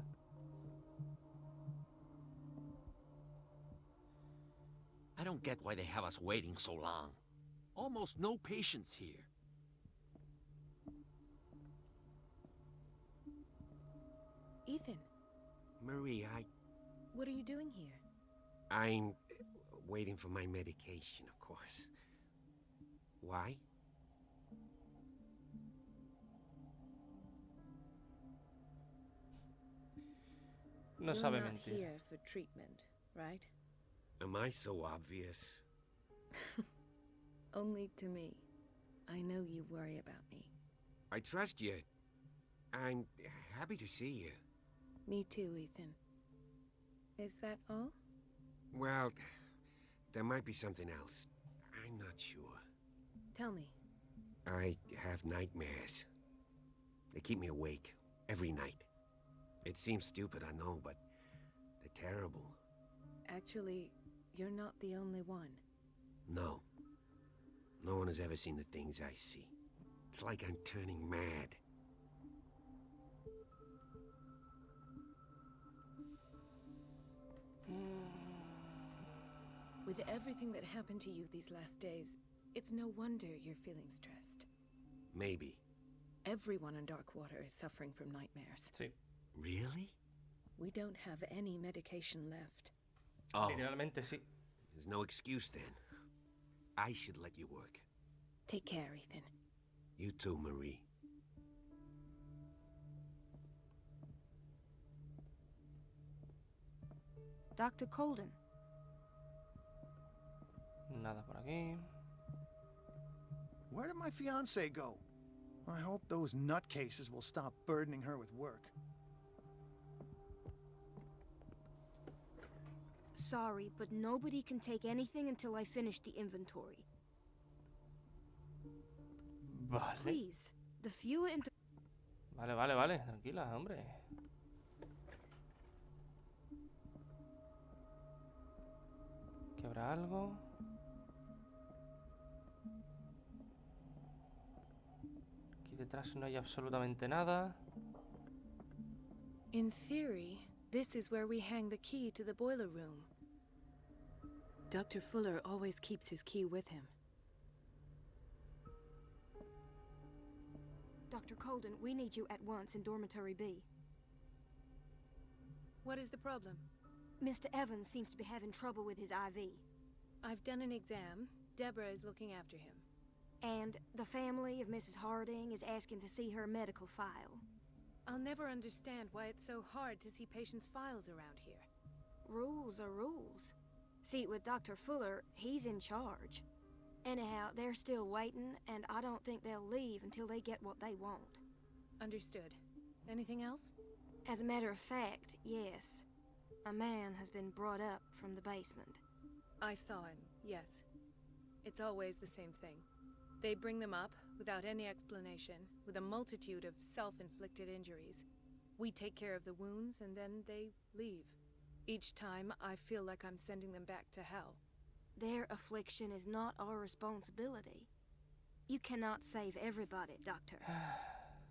I don't get why they have us waiting so long. Almost no patients here. Ethan, Marie, what are you doing here? I'm waiting for my medication, of course. Why? No You're sabe not mentir. here for treatment, right? Am I so obvious? Only to me. I know you worry about me. I trust you. I'm happy to see you. Me too, Ethan. Is that all? Well, there might be something else. I'm not sure. Tell me. I have nightmares. They keep me awake every night. It seems stupid, I know, but they're terrible. Actually, you're not the only one. No. No one has ever seen the things I see. It's like I'm turning mad. With everything that happened to you these last days, it's no wonder you're feeling stressed. Maybe. Everyone in Darkwater is suffering from nightmares. Sí. Really? We don't have any medication left. Oh, Literalmente sí. there's no excuse then. I should let you work. Take care, Ethan. You too, Marie. Dr. Colden. Nada por aquí. Where did my fiancée go? I hope those nutcases will stop burdening her with work. Sorry, but nobody can take anything until I finish the inventory. Vale. Please, the fewer inter... Vale, vale, vale. Tranquila, hombre. ¿Aquí habrá algo? Aquí detrás no hay absolutamente nada. In theory, this is where we hang the key to the boiler room. Dr. Fuller always keeps his key with him. Dr. Colden, we need you at once in Dormitory B. What is the problem? Mr. Evans seems to be having trouble with his IV. I've done an exam. Deborah is looking after him. And the family of Mrs. Harding is asking to see her medical file. I'll never understand why it's so hard to see patients' files around here. Rules are rules. See, with Dr. Fuller, he's in charge. Anyhow, they're still waiting, and I don't think they'll leave until they get what they want. Understood. Anything else? As a matter of fact, yes. A man has been brought up from the basement. I saw him, yes. It's always the same thing. They bring them up, without any explanation, with a multitude of self-inflicted injuries. We take care of the wounds, and then they leave. Each time, I feel like I'm sending them back to hell. Their affliction is not our responsibility. You cannot save everybody, Doctor.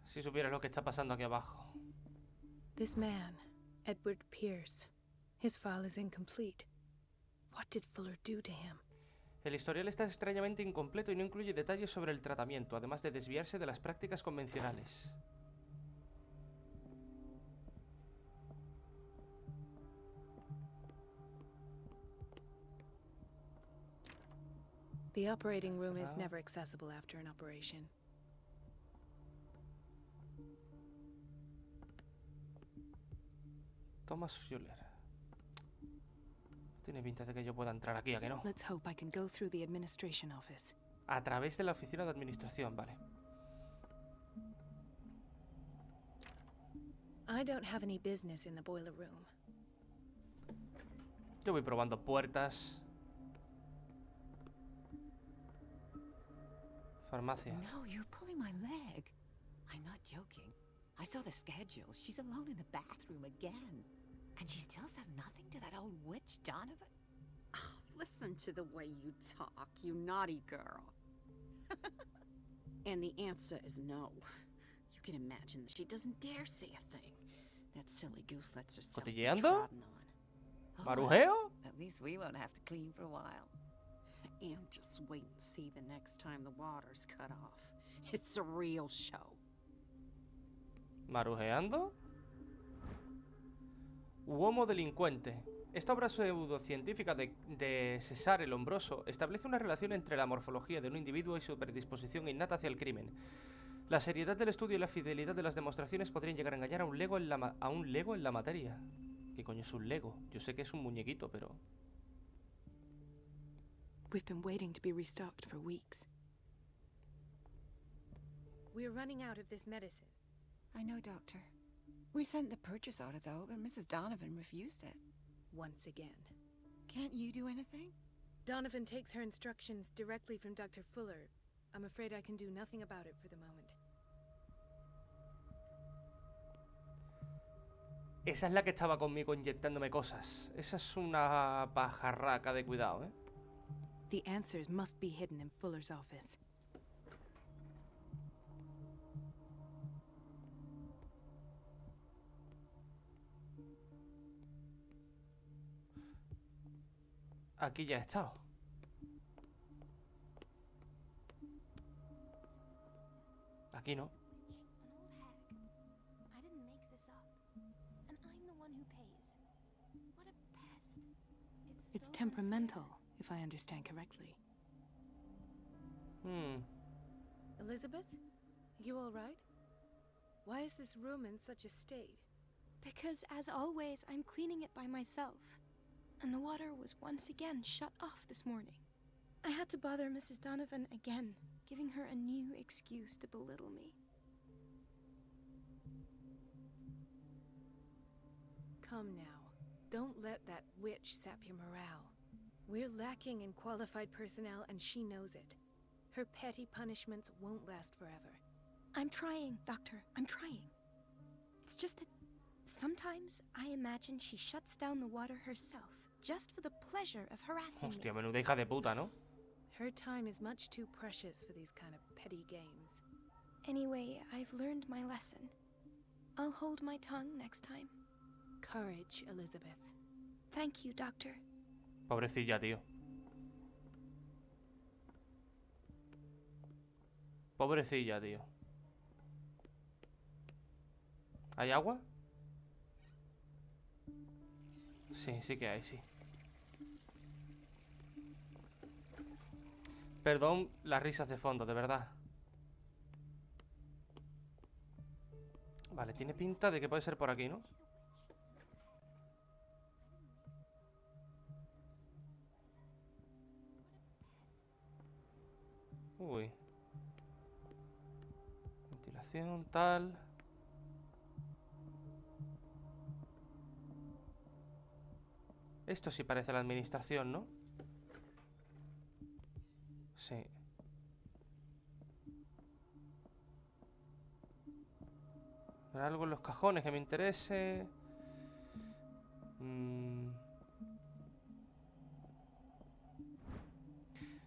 Si supieras lo que está pasando aquí abajo. This man, Edward Pierce, his file is incomplete. What did Fuller do to him? El historial está extrañamente incompleto y no incluye detalles sobre el tratamiento, además de desviarse de las prácticas convencionales. The operating room is never accessible after an operation. Thomas Fuller. Tiene pinta de que yo pueda entrar aquí, ¿a que no? Let's hope I can go through the administration office. A través de la oficina de administración, vale. I don't have any business in the boiler room. Yo voy probando puertas. Farmacia. No, you're pulling my leg. I'm not joking. I saw the schedule. She's alone in the bathroom again. And she still says nothing to that old witch, Donovan? Oh, listen to the way you talk, you naughty girl. And the answer is no. You can imagine that she doesn't dare say a thing. That silly goose lets herself be ¿Cotilleando? trodden on. ¿Marujeo? At least we won't have to clean for a while. And just wait and see the next time the water's cut off. It's a real show. ¿Marujeando? Uomo delincuente. Esta obra pseudocientífica de César el Hombroso establece una relación entre la morfología de un individuo y su predisposición innata hacia el crimen. La seriedad del estudio y la fidelidad de las demostraciones podrían llegar a engañar a un Lego en la materia. ¿Qué coño es un Lego? Yo sé que es un muñequito, pero... We've been waiting to be restocked for weeks. We're running out of this medicine. I know, Doctor. We sent the purchase order, though, but Mrs. Donovan refused it. Once again. Can't you do anything? Donovan takes her instructions directly from Dr. Fuller. I'm afraid I can do nothing about it for the moment. Esa es la que estaba conmigo inyectándome cosas. Esa es una pajarraca de cuidado, ¿eh? The answers must be hidden in Fuller's office. Aquí ya he estado. Aquí no. It's temperamental, if I understand correctly. Elizabeth? You all right? Why is this room in such a state? Because, as always, I'm cleaning it by myself. And the water was once again shut off this morning. I had to bother Mrs. Donovan again, giving her a new excuse to belittle me. Come now. Don't let that witch sap your morale. We're lacking in qualified personnel, and she knows it. Her petty punishments won't last forever. I'm trying, Doctor. I'm trying. It's just that sometimes I imagine she shuts down the water herself, just for the pleasure of harassing Hostia, me. menuda hija de puta, ¿no? Her time is much too precious for these kind of petty games. Anyway, I've learned my lesson. I'll hold my tongue next time. Courage, Elizabeth. Thank you, Doctor. Pobrecilla, tío. Pobrecilla, tío. ¿Hay agua? Sí, sí que hay, sí. Perdón las risas de fondo, de verdad. Vale, tiene pinta de que puede ser por aquí, ¿no? Uy. Ventilación, tal. Esto sí parece la administración, ¿no? Sí. ¿Habrá algo en los cajones que me interese?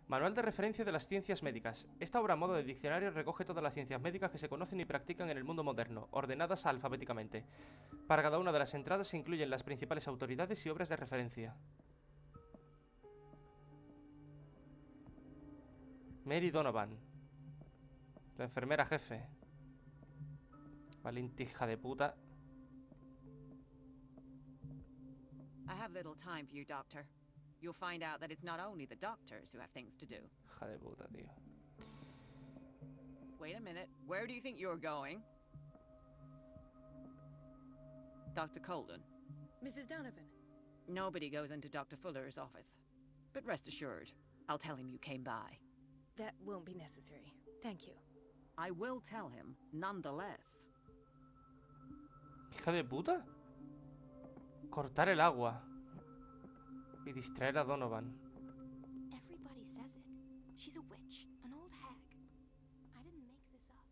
Manual de referencia de las ciencias médicas. Esta obra a modo de diccionario recoge todas las ciencias médicas que se conocen y practican en el mundo moderno, ordenadas alfabéticamente. Para cada una de las entradas se incluyen las principales autoridades y obras de referencia. Mary Donovan, la enfermera jefe. Valiente hija de puta. I have little time for you, Doctor. you'll find out that it's not only the doctors who have things to do. Hija de puta, tío. Wait a minute. Where do you think you're going? Dr. Colden. Mrs. Donovan. Nobody goes into Dr. Fuller's office. But rest assured, I'll tell him you came by. That won't be necessary. Thank you. I will tell him, nonetheless. Hija de puta. Cortar el agua. Y distraer a Donovan. Everybody says it. She's a witch, an old hag. I didn't make this up.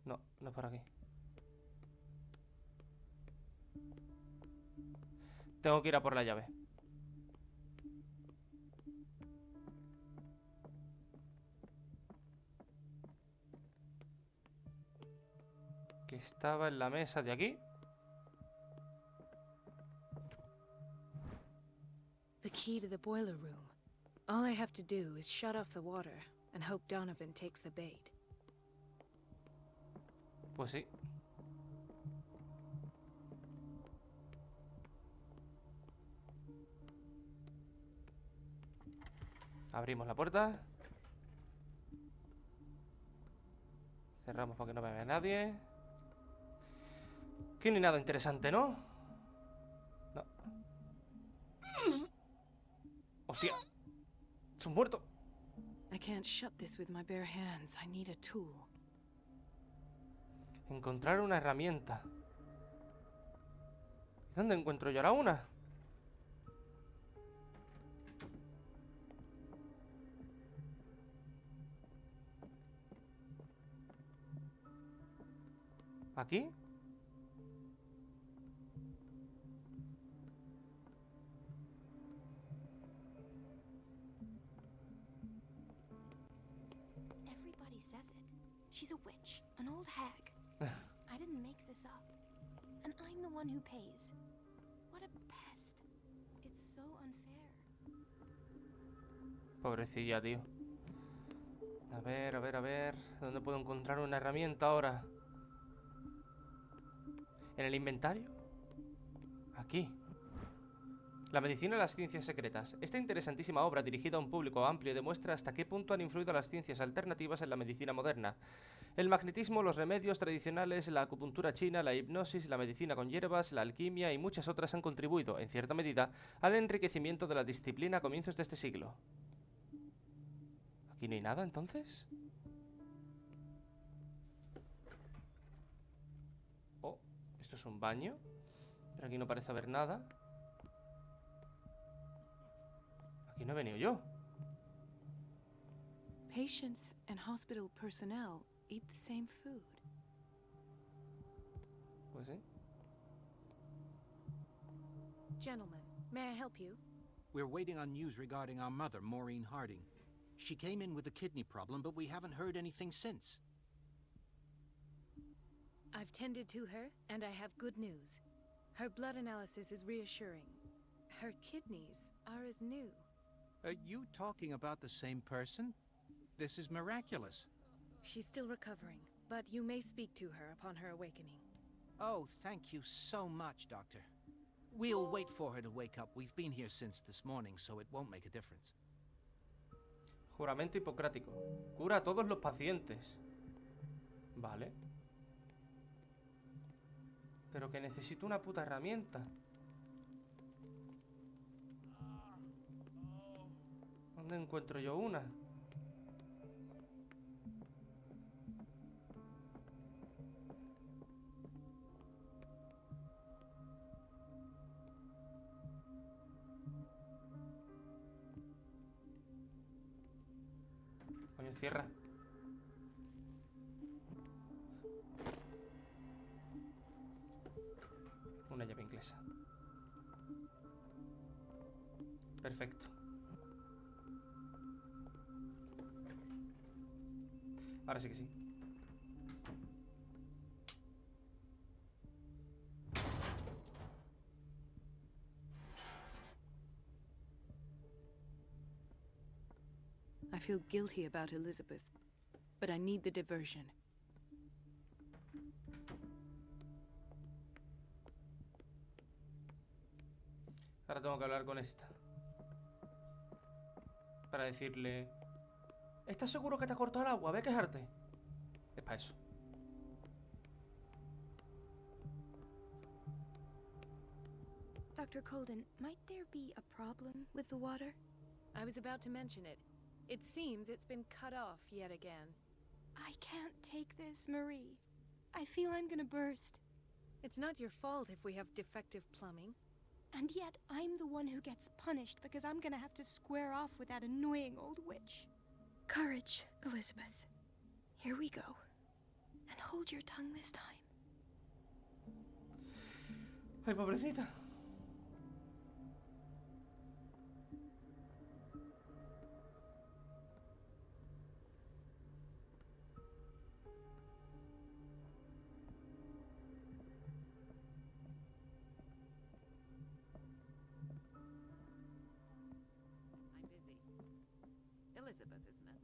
No, no es por aquí. Tengo que ir a por la llave. Que estaba en la mesa de aquí. The key to the boiler room. All I have to do is shut off the water and hope Donovan takes the bait. Pues sí. Abrimos la puerta. Cerramos para que no me vea nadie. Aquí no hay nada interesante, ¿no? No. ¡Hostia! ¡Es un muerto! I can't shut this with my bare hands. I need a tool. Encontrar una herramienta. ¿Y dónde encuentro yo ahora una? ¿Aquí? Everybody says it. She's a witch, an old hag. I didn't make this up. And I'm the one who pays. What a pest. It's so unfair. Pobrecilla, tío. A ver, a ver, a ver. ¿Dónde puedo encontrar una herramienta ahora? ¿En el inventario? Aquí. La medicina y las ciencias secretas. Esta interesantísima obra, dirigida a un público amplio, demuestra hasta qué punto han influido las ciencias alternativas en la medicina moderna. El magnetismo, los remedios tradicionales, la acupuntura china, la hipnosis, la medicina con hierbas, la alquimia y muchas otras han contribuido, en cierta medida, al enriquecimiento de la disciplina a comienzos de este siglo. ¿Aquí no hay nada, entonces? Oh, esto es un baño. Pero aquí no parece haber nada. Aquí no he venido yo. Patients and hospital personnel eat the same food. Pues sí. Gentlemen, may I help you? We're waiting on news regarding our mother, Maureen Harding. She came in with a kidney problem, but we haven't heard anything since. I've tended to her, and I have good news. Her blood analysis is reassuring. Her kidneys are as new. Are you talking about the same person? This is miraculous. She's still recovering, but you may speak to her upon her awakening. Oh, thank you so much, Doctor. We'll wait for her to wake up. We've been here since this morning, so it won't make a difference. Juramento hipocrático. Cura a todos los pacientes. Vale. Pero que necesito una puta herramienta. ¿Dónde encuentro yo una? Coño, cierra. Una llave inglesa. Perfecto. Ahora sí que sí. I feel guilty about Elizabeth, but I need the diversion. Ahora tengo que hablar con esta. Para decirle... ¿Estás seguro que te ha cortado el agua? Ve a quejarte. Es para eso. Dr. Colden, might there be a problem with the water? I was about to mention it. It seems it's been cut off yet again. I can't take this, Marie. I feel I'm gonna burst. It's not your fault if we have defective plumbing. And yet, I'm the one who gets punished because I'm gonna have to square off with that annoying old witch. Courage, Elizabeth. Here we go. And hold your tongue this time. Ay, pobrecita. Elizabeth, isn't it?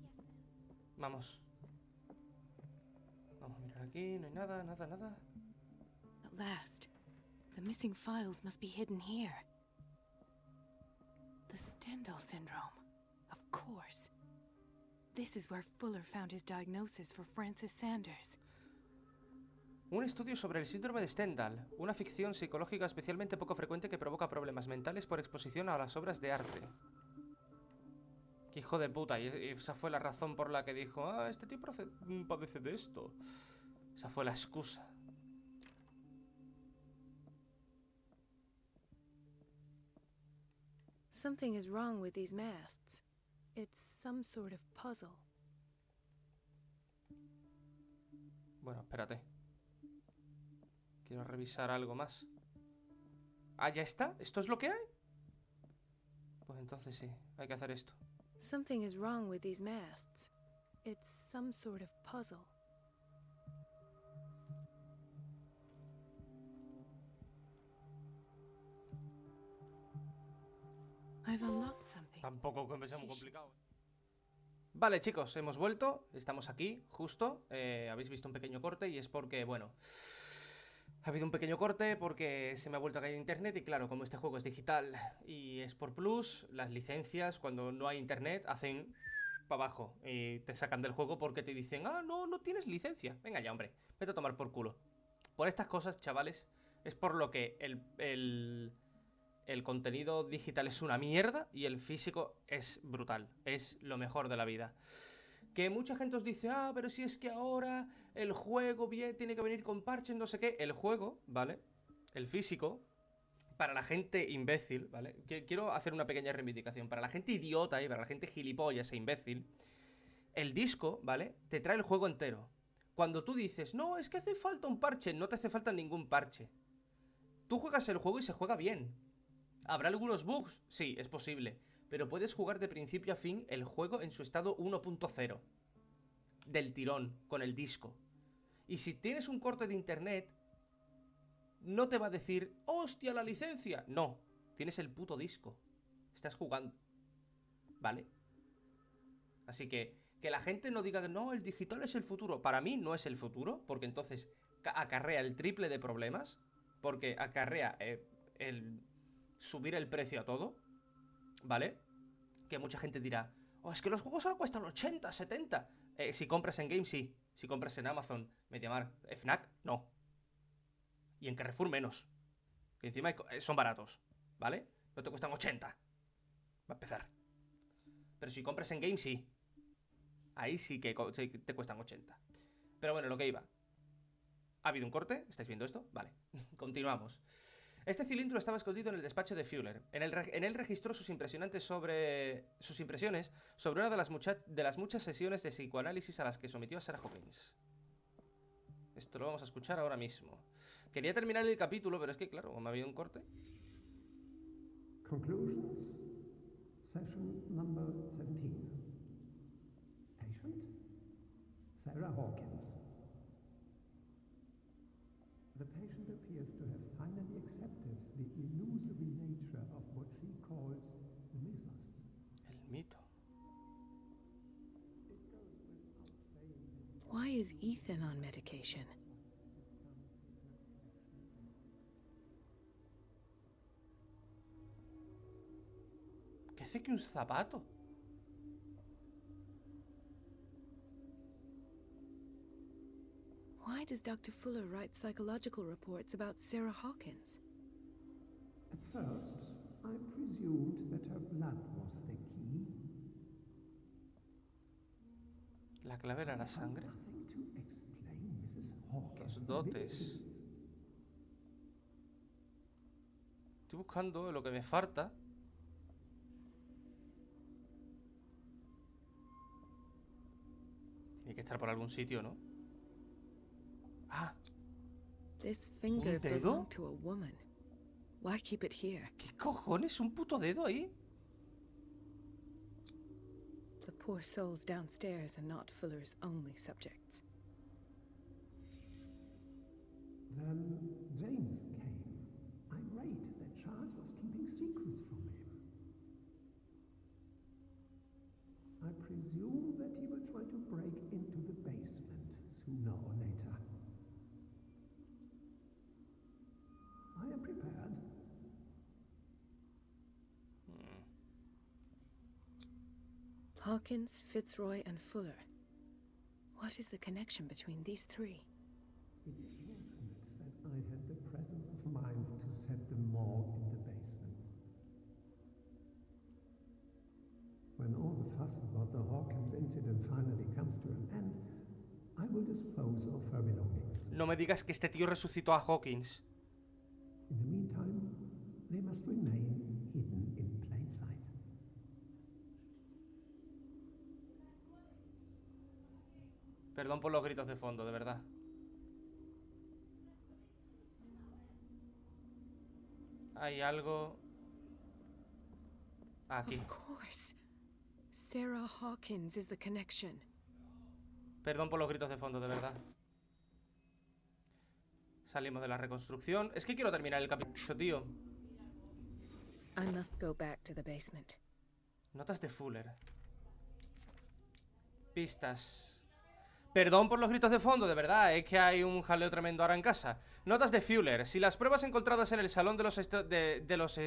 Yes, ma'am. Vamos. Vamos a mirar aquí. No hay nada, nada, nada. At last. The missing files must be hidden here. The Stendhal syndrome. Of course. This is where Fuller found his diagnosis for Francis Sanders. Un estudio sobre el síndrome de Stendhal, una ficción psicológica especialmente poco frecuente que provoca problemas mentales por exposición a las obras de arte. ¡Qué hijo de puta! Y esa fue la razón por la que dijo, ah, este tío padece de esto. Esa fue la excusa. Something is wrong with these masts. It's some sort of puzzle. Bueno, espérate. Quiero revisar algo más. Ah, ¿ya está? ¿Esto es lo que hay? Pues entonces sí, hay que hacer esto. Something is wrong with these masts. It's some sort of puzzle. I've unlocked something. Tampoco que sea muy complicado. Vale, chicos, hemos vuelto. Estamos aquí, justo. Habéis visto un pequeño corte y es porque, bueno... Ha habido un pequeño corte porque se me ha vuelto a caer internet y claro, como este juego es digital y es por plus, las licencias cuando no hay internet hacen para abajo y te sacan del juego porque te dicen, ah, no tienes licencia. Venga ya, hombre, vete a tomar por culo. Por estas cosas, chavales, es por lo que el contenido digital es una mierda y el físico es brutal, es lo mejor de la vida. Que mucha gente os dice, ah, pero si es que ahora el juego tiene que venir con parches, no sé qué. El juego, ¿vale? El físico, para la gente imbécil, ¿vale? Quiero hacer una pequeña reivindicación. Para la gente idiota y para la gente gilipollas e imbécil, el disco, ¿vale? Te trae el juego entero. Cuando tú dices, no, es que hace falta un parche, no te hace falta ningún parche. Tú juegas el juego y se juega bien. ¿Habrá algunos bugs? Sí, es posible. Pero puedes jugar de principio a fin el juego en su estado 1.0. Del tirón, con el disco. Y si tienes un corte de internet, no te va a decir, ¡hostia, la licencia! No, tienes el puto disco. Estás jugando. ¿Vale? Así que la gente no diga, no, el digital es el futuro. Para mí no es el futuro, porque entonces acarrea el triple de problemas, porque acarrea el subir el precio a todo. ¿Vale? Que mucha gente dirá, oh, es que los juegos ahora cuestan 80, 70. Si compras en Game, sí. Si compras en Amazon, MediaMarkt, Fnac, no. Y en Carrefour, menos. Y encima son baratos, ¿vale? No te cuestan 80. Va a empezar. Pero si compras en Game, sí. Ahí sí que te cuestan 80. Pero bueno, lo que iba. ¿Ha habido un corte? ¿Estáis viendo esto? Vale. Continuamos. Este cilindro estaba escondido en el despacho de Fuller. En él registró sus impresiones sobre una de las muchas sesiones de psicoanálisis a las que sometió a Sarah Hawkins. Esto lo vamos a escuchar ahora mismo. Quería terminar el capítulo, pero es que, claro, como ha habido un corte... Conclusions. Session number 17. Patient? Sarah Hawkins. The patient appears to have finally accepted the illusory nature of what she calls the mythos. El mito. Why is Ethan on medication? Parece que un zapato. Why does Dr. Fuller write psychological reports about Sarah Hawkins? At first, I presumed that her blood was the key. La clave era la sangre. Nothing to explain Mrs. Hawkins' Los dotes. abilities. Estoy buscando lo que me falta. Tiene que estar por algún sitio, ¿no? Ah, This finger dedo? belonged to a woman. Why keep it here? ¿qué cojones? ¿Un puto dedo ahí? The poor souls downstairs are not Fuller's only subjects. Then James came, irate that Charles was keeping secrets from him. I presume that he will try to break into the basement sooner or later. I am prepared. Hawkins, Fitzroy, and Fuller. What is the connection between these three? It is fortunate that I had the presence of mind to set the morgue in the basement. When all the fuss about the Hawkins incident finally comes to an end, I will dispose of her belongings. No me digas que este tío resucitó a Hawkins. In the meantime, they must remain hidden in plain sight. Perdón por los gritos de fondo, de verdad. Hay algo aquí. Of course. Sarah Hawkins is the connection. Perdón por los gritos de fondo, de verdad. Salimos de la reconstrucción. Es que quiero terminar el capítulo, tío. I must go back to the basement. Notas de Fuller. Pistas. Perdón por los gritos de fondo, de verdad. Es que hay un jaleo tremendo ahora en casa. Notas de Fuller. Si las pruebas encontradas en el salón de los...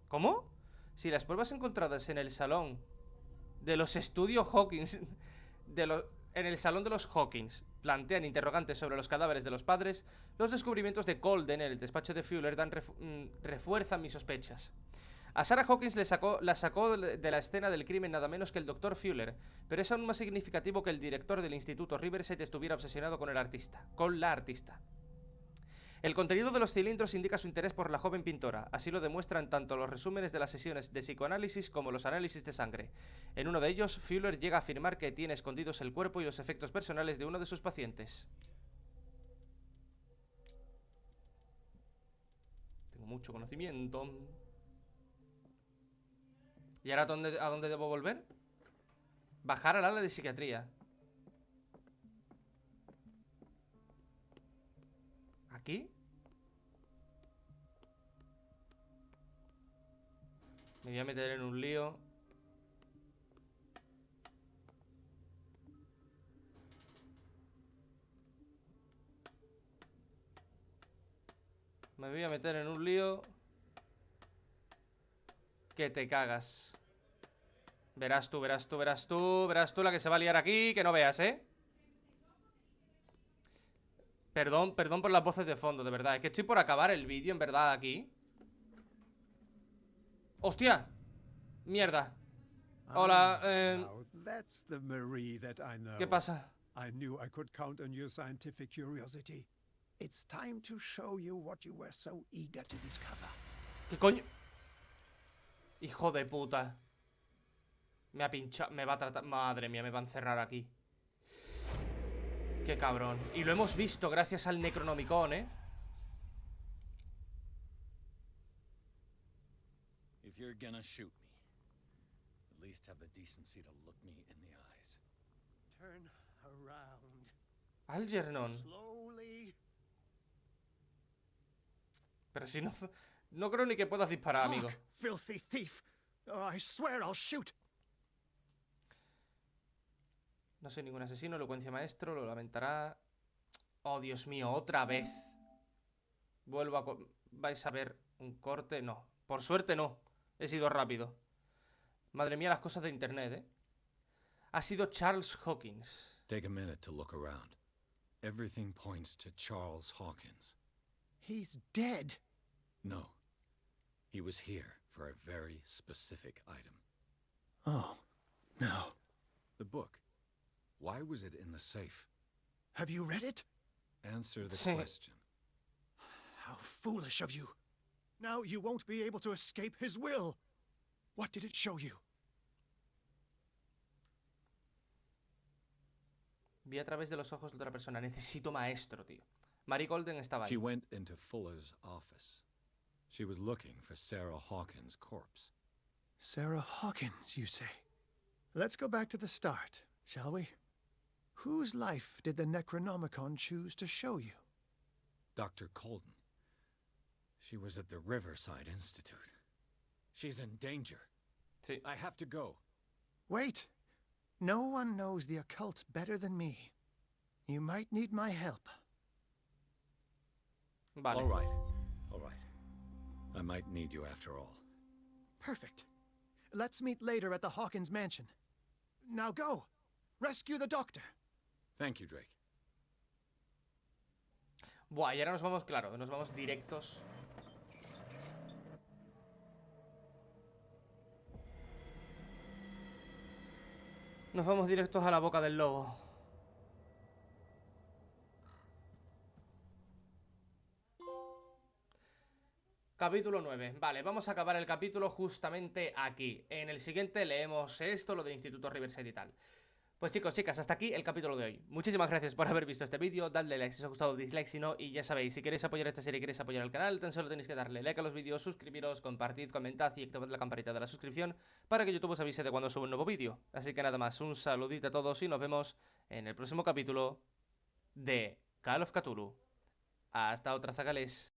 ¿Cómo? Si las pruebas encontradas en el salón de los estudios Hawkins... En el salón de los Hawkins plantean interrogantes sobre los cadáveres de los padres, los descubrimientos de Colden en el despacho de Fuller refuerzan mis sospechas. A Sarah Hawkins la sacó de la escena del crimen nada menos que el Dr. Fuller, pero es aún más significativo que el director del instituto Riverside estuviera obsesionado con la artista. El contenido de los cilindros indica su interés por la joven pintora, así lo demuestran tanto los resúmenes de las sesiones de psicoanálisis como los análisis de sangre. En uno de ellos, Fuller llega a afirmar que tiene escondidos el cuerpo y los efectos personales de uno de sus pacientes. Tengo mucho conocimiento. ¿Y ahora a dónde debo volver? Bajar al ala de psiquiatría. ¿Aquí? Me voy a meter en un lío. Me voy a meter en un lío que te cagas. Verás tú, verás tú, verás tú. Verás tú la que se va a liar aquí, que no veas, ¿eh? Perdón por las voces de fondo, de verdad. Es que estoy por acabar el vídeo, en verdad, aquí. ¡Hostia! Mierda. Hola, Now that's the Marie that I know. ¿qué pasa? I knew I could count on your scientific curiosity. It's time to show you what you were so eager to discover. ¿Qué coño? Hijo de puta. Me ha pinchado, me va a tratar... Madre mía, me va a encerrar aquí. Qué cabrón. Y lo hemos visto gracias al Necronomicon, ¿eh? If you're gonna shoot me, at least have the decency to look me in the eyes. Turn around. Algernon. Slowly. Pero si no... No creo ni que puedas disparar, amigo. Filthy thief. I swear I'll shoot. No soy ningún asesino, elocuencia maestro, lo lamentará. Oh, Dios mío, otra vez. Vuelvo a... ¿Vais a ver un corte? No. Por suerte no. He sido rápido. Madre mía, las cosas de internet, ¿eh? Ha sido Charles Hawkins. Take a minute to look around. Everything points to Charles Hawkins. He's dead. No. He was here for a very specific item. Oh, no. The book. Why was it in the safe? Have you read it? Answer the Sí. question. How foolish of you. Now you won't be able to escape his will. What did it show you? Vi a través de los ojos de otra persona. Necesito maestro, tío. Mary Golden estaba She ahí. went into Fuller's office. She was looking for Sarah Hawkins' corpse. Sarah Hawkins, you say? Let's go back to the start, shall we? Whose life did the Necronomicon choose to show you? Dr. Colden. She was at the Riverside Institute. She's in danger. Sí. I have to go. Wait. No one knows the occult better than me. You might need my help. Vale. All right. All right. I might need you after all. Perfect. Let's meet later at the Hawkins mansion. Now go. Rescue the doctor. Thank you, Drake. Buah, y ahora nos vamos, claro, nos vamos directos. Nos vamos directos a la boca del lobo. Capítulo 9. Vale, vamos a acabar el capítulo justamente aquí. En el siguiente leemos esto, lo de Instituto Riverside y tal. Pues chicos, chicas, hasta aquí el capítulo de hoy. Muchísimas gracias por haber visto este vídeo. Dadle like si os ha gustado, dislike si no. Y ya sabéis, si queréis apoyar esta serie y queréis apoyar el canal, tan solo tenéis que darle like a los vídeos, suscribiros, compartid, comentad y activad la campanita de la suscripción para que YouTube os avise de cuando subo un nuevo vídeo. Así que nada más, un saludito a todos y nos vemos en el próximo capítulo de Call of Cthulhu. Hasta otra, zagales.